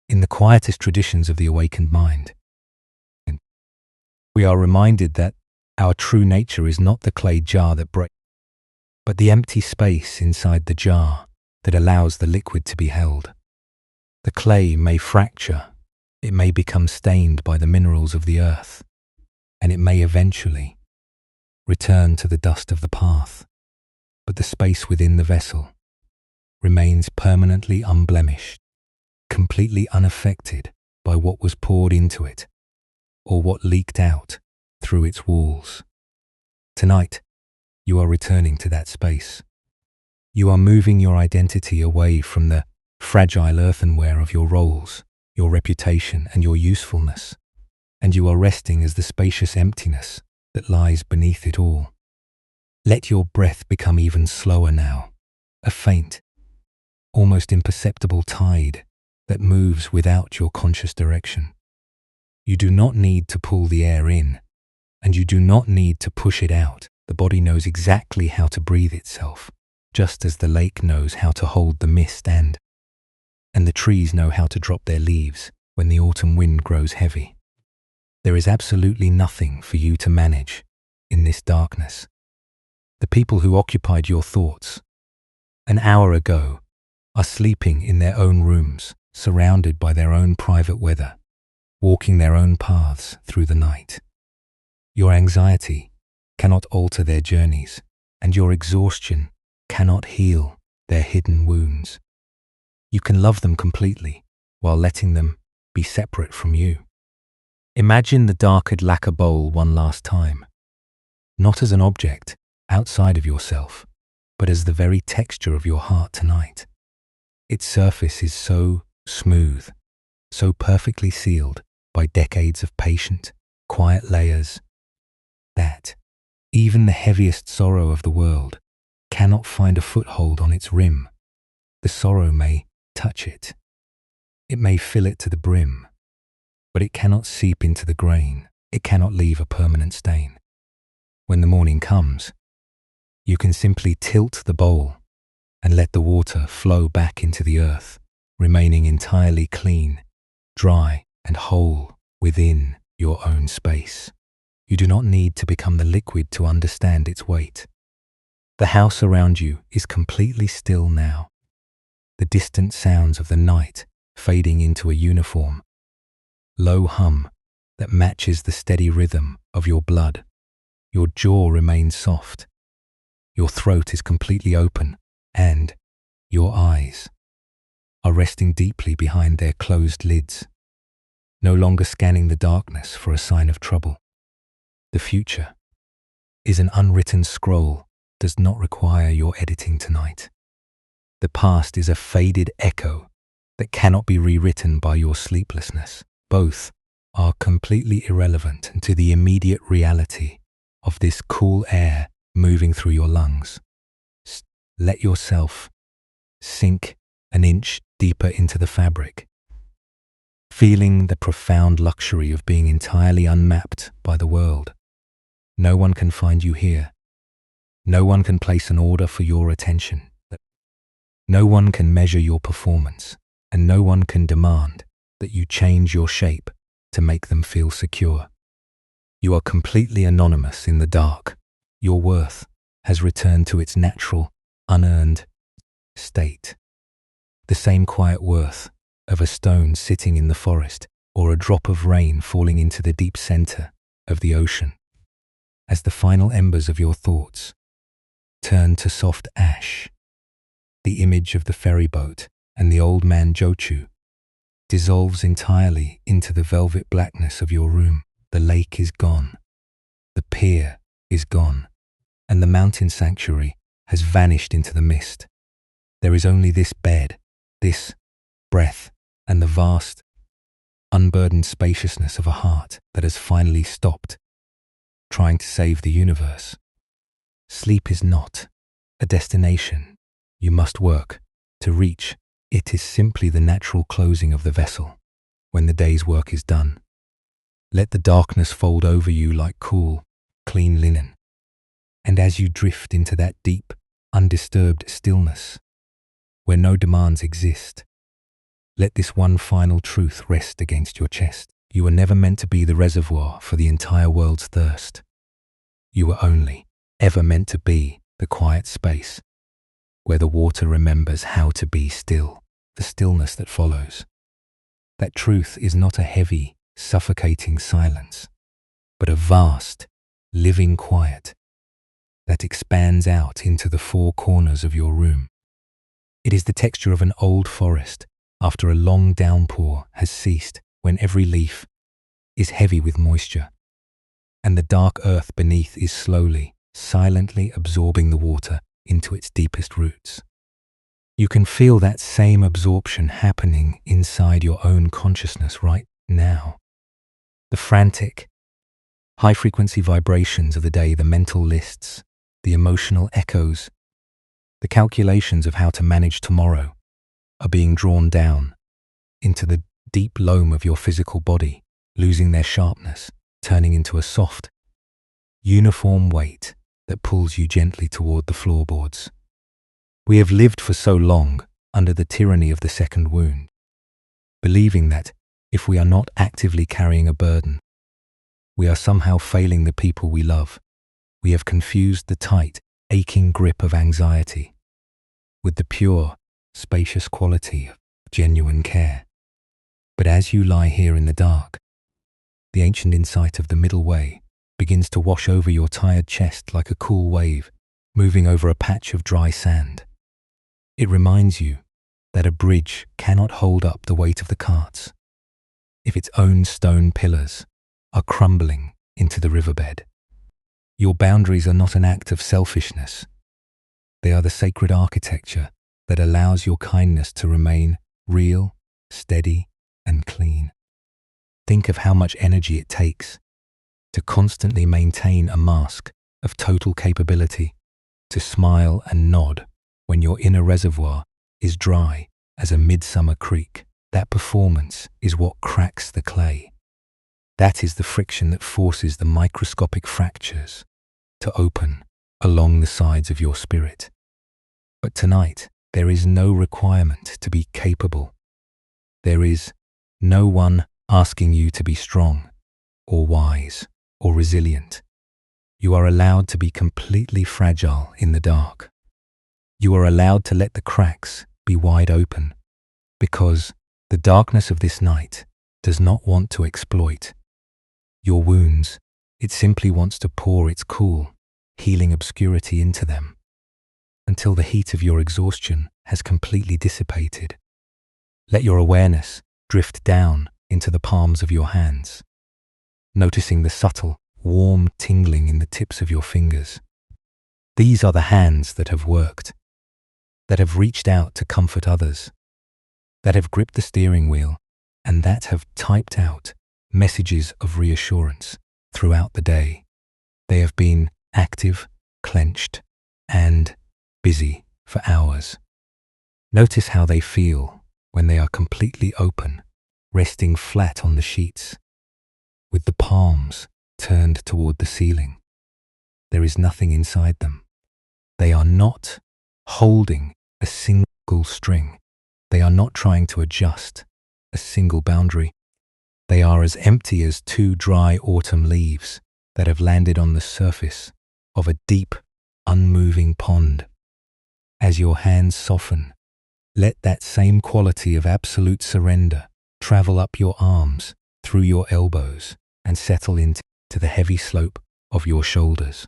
In the quietest traditions of the awakened mind, we are reminded that our true nature is not the clay jar that breaks, but the empty space inside the jar that allows the liquid to be held. The clay may fracture, it may become stained by the minerals of the earth, and it may eventually return to the dust of the path, but the space within the vessel remains permanently unblemished, completely unaffected by what was poured into it or what leaked out through its walls. Tonight, you are returning to that space. You are moving your identity away from the fragile earthenware of your roles, your reputation, and your usefulness, and you are resting as the spacious emptiness that lies beneath it all. Let your breath become even slower now, a faint, almost imperceptible tide that moves without your conscious direction. You do not need to pull the air in, and you do not need to push it out. The body knows exactly how to breathe itself, just as the lake knows how to hold the mist and the trees know how to drop their leaves when the autumn wind grows heavy. There is absolutely nothing for you to manage in this darkness. The people who occupied your thoughts an hour ago are sleeping in their own rooms, surrounded by their own private weather, walking their own paths through the night. Your anxiety cannot alter their journeys, and your exhaustion cannot heal their hidden wounds. You can love them completely while letting them be separate from you. Imagine the darkened lacquer bowl one last time, not as an object outside of yourself, but as the very texture of your heart tonight. Its surface is so smooth, so perfectly sealed by decades of patient, quiet layers, that even the heaviest sorrow of the world cannot find a foothold on its rim. The sorrow may touch it. It may fill it to the brim, but it cannot seep into the grain. It cannot leave a permanent stain. When the morning comes, you can simply tilt the bowl and let the water flow back into the earth, remaining entirely clean, dry, and whole within your own space. You do not need to become the liquid to understand its weight. The house around you is completely still now, the distant sounds of the night fading into a uniform, low hum that matches the steady rhythm of your blood. Your jaw remains soft, your throat is completely open, and your eyes are resting deeply behind their closed lids, no longer scanning the darkness for a sign of trouble. The future is an unwritten scroll, does not require your editing tonight. The past is a faded echo that cannot be rewritten by your sleeplessness. Both are completely irrelevant to the immediate reality of this cool air moving through your lungs. Let yourself sink an inch deeper into the fabric, feeling the profound luxury of being entirely unmapped by the world. No one can find you here. No one can place an order for your attention. No one can measure your performance, and no one can demand that you change your shape to make them feel secure. You are completely anonymous in the dark. Your worth has returned to its natural, unearned state. The same quiet worth of a stone sitting in the forest or a drop of rain falling into the deep center of the ocean. As the final embers of your thoughts turn to soft ash, the image of the ferry boat and the old man Jochu dissolves entirely into the velvet blackness of your room. The lake is gone, the pier is gone, and the mountain sanctuary has vanished into the mist. There is only this bed, this breath, and the vast, unburdened spaciousness of a heart that has finally stopped trying to save the universe. Sleep is not a destination you must work to reach. It is simply the natural closing of the vessel when the day's work is done. Let the darkness fold over you like cool, clean linen, and as you drift into that deep, undisturbed stillness where no demands exist, let this one final truth rest against your chest. You were never meant to be the reservoir for the entire world's thirst. You were only ever meant to be the quiet space where the water remembers how to be still, the stillness that follows. That truth is not a heavy, suffocating silence, but a vast, living quiet that expands out into the four corners of your room. It is the texture of an old forest after a long downpour has ceased, when every leaf is heavy with moisture, and the dark earth beneath is slowly, silently absorbing the water into its deepest roots. You can feel that same absorption happening inside your own consciousness right now. The frantic, high-frequency vibrations of the day, the mental lists, the emotional echoes, the calculations of how to manage tomorrow are being drawn down into the deep loam of your physical body, losing their sharpness, turning into a soft, uniform weight that pulls you gently toward the floorboards. We have lived for so long under the tyranny of the second wound, believing that if we are not actively carrying a burden, we are somehow failing the people we love. We have confused the tight, aching grip of anxiety with the pure, spacious quality of genuine care. But as you lie here in the dark, the ancient insight of the middle way begins to wash over your tired chest like a cool wave moving over a patch of dry sand. It reminds you that a bridge cannot hold up the weight of the carts if its own stone pillars are crumbling into the riverbed. Your boundaries are not an act of selfishness. They are the sacred architecture that allows your kindness to remain real, steady, and clean. Think of how much energy it takes to constantly maintain a mask of total capability, to smile and nod when your inner reservoir is dry as a midsummer creek. That performance is what cracks the clay. That is the friction that forces the microscopic fractures to open along the sides of your spirit. But tonight, there is no requirement to be capable. There is no one asking you to be strong or wise or resilient. You are allowed to be completely fragile in the dark. You are allowed to let the cracks be wide open, because the darkness of this night does not want to exploit your wounds. It simply wants to pour its cool, healing obscurity into them until the heat of your exhaustion has completely dissipated. Let your awareness drift down into the palms of your hands, noticing the subtle, warm tingling in the tips of your fingers. These are the hands that have worked, that have reached out to comfort others, that have gripped the steering wheel, and that have typed out messages of reassurance throughout the day. They have been active, clenched, and busy for hours. Notice how they feel when they are completely open, resting flat on the sheets, with the palms turned toward the ceiling. There is nothing inside them. They are not holding a single string. They are not trying to adjust a single boundary. They are as empty as two dry autumn leaves that have landed on the surface of a deep, unmoving pond. As your hands soften, let that same quality of absolute surrender travel up your arms, through your elbows, and settle into the heavy slope of your shoulders.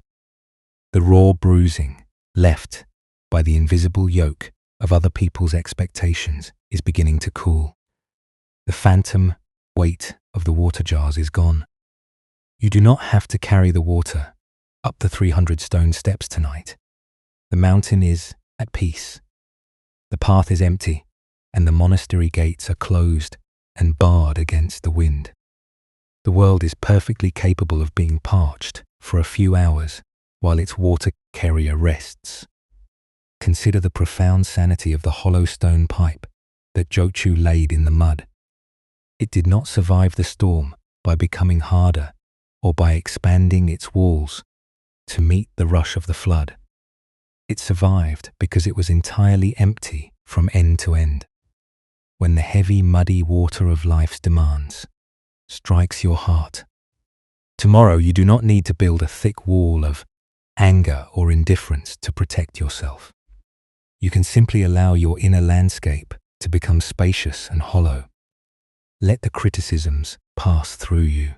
The raw bruising left by the invisible yoke of other people's expectations is beginning to cool. The phantom weight of the water jars is gone. You do not have to carry the water up the 300 stone steps tonight. The mountain is at peace. The path is empty, and the monastery gates are closed and barred against the wind. The world is perfectly capable of being parched for a few hours while its water carrier rests. Consider the profound sanity of the hollow stone pipe that Jochu laid in the mud. It did not survive the storm by becoming harder or by expanding its walls to meet the rush of the flood. It survived because it was entirely empty from end to end. When the heavy, muddy water of life's demands strikes your heart, tomorrow you do not need to build a thick wall of anger or indifference to protect yourself. You can simply allow your inner landscape to become spacious and hollow. Let the criticisms pass through you.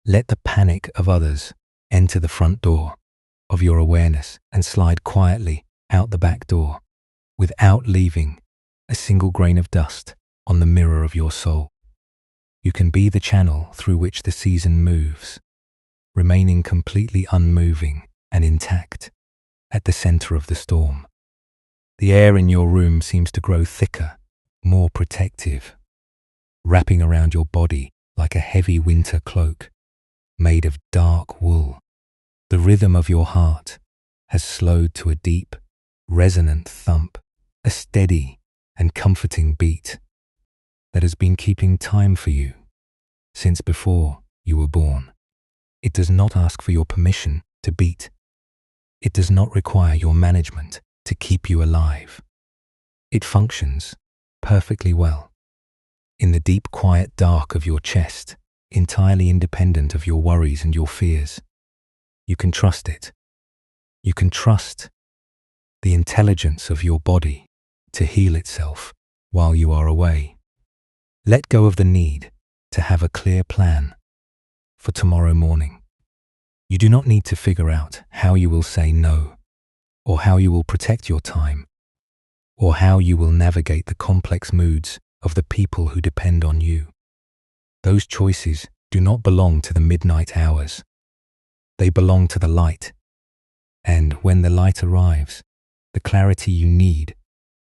Let the panic of others enter the front door of your awareness and slide quietly out the back door without leaving a single grain of dust on the mirror of your soul. You can be the channel through which the season moves, remaining completely unmoving and intact at the center of the storm. The air in your room seems to grow thicker, more protective, wrapping around your body like a heavy winter cloak made of dark wool. The rhythm of your heart has slowed to a deep, resonant thump, a steady and comforting beat that has been keeping time for you since before you were born. It does not ask for your permission to beat. It does not require your management to keep you alive. It functions perfectly well in the deep, quiet dark of your chest, entirely independent of your worries and your fears. You can trust it. You can trust the intelligence of your body to heal itself while you are away. Let go of the need to have a clear plan for tomorrow morning. You do not need to figure out how you will say no, or how you will protect your time, or how you will navigate the complex moods of the people who depend on you. Those choices do not belong to the midnight hours. They belong to the light. And when the light arrives, the clarity you need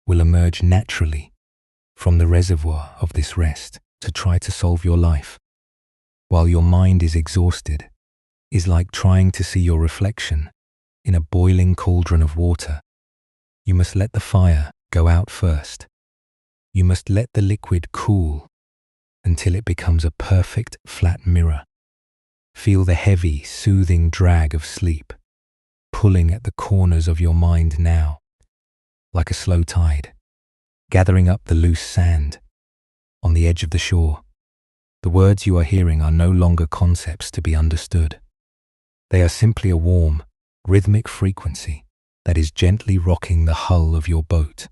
will emerge naturally from the reservoir of this rest. To try to solve your life while your mind is exhausted is like trying to see your reflection in a boiling cauldron of water. You must let the fire go out first. You must let the liquid cool until it becomes a perfect flat mirror. Feel the heavy, soothing drag of sleep pulling at the corners of your mind now, like a slow tide, gathering up the loose sand on the edge of the shore. The words you are hearing are no longer concepts to be understood. They are simply a warm, rhythmic frequency that is gently rocking the hull of your boat.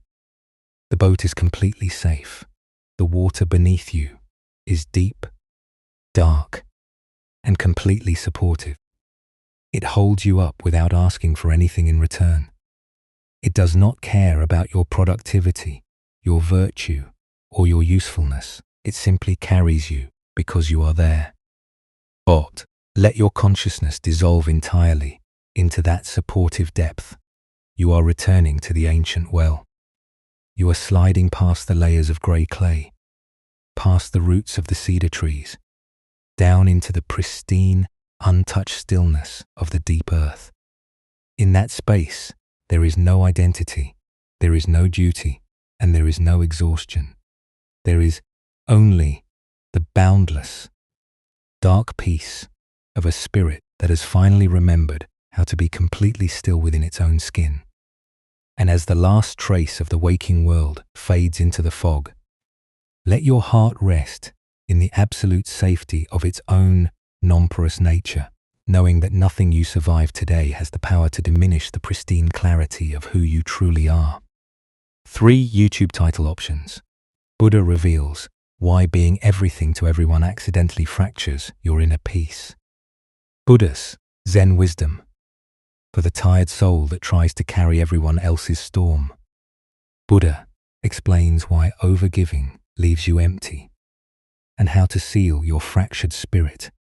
The boat is completely safe. The water beneath you is deep, dark, and completely supportive. It holds you up without asking for anything in return. It does not care about your productivity, your virtue, or your usefulness. It simply carries you because you are there. But let your consciousness dissolve entirely into that supportive depth. You are returning to the ancient well. You are sliding past the layers of grey clay, past the roots of the cedar trees, down into the pristine, untouched stillness of the deep earth. In that space, there is no identity, there is no duty, and there is no exhaustion. There is only the boundless, dark peace of a spirit that has finally remembered how to be completely still within its own skin. And as the last trace of the waking world fades into the fog, let your heart rest in the absolute safety of its own non-porous nature, knowing that nothing you survive today has the power to diminish the pristine clarity of who you truly are. 3 YouTube title options. Buddha reveals why being everything to everyone accidentally fractures your inner peace. Buddha's Zen wisdom for the tired soul that tries to carry everyone else's storm. Buddha explains why overgiving leaves you empty, and how to seal your fractured spirit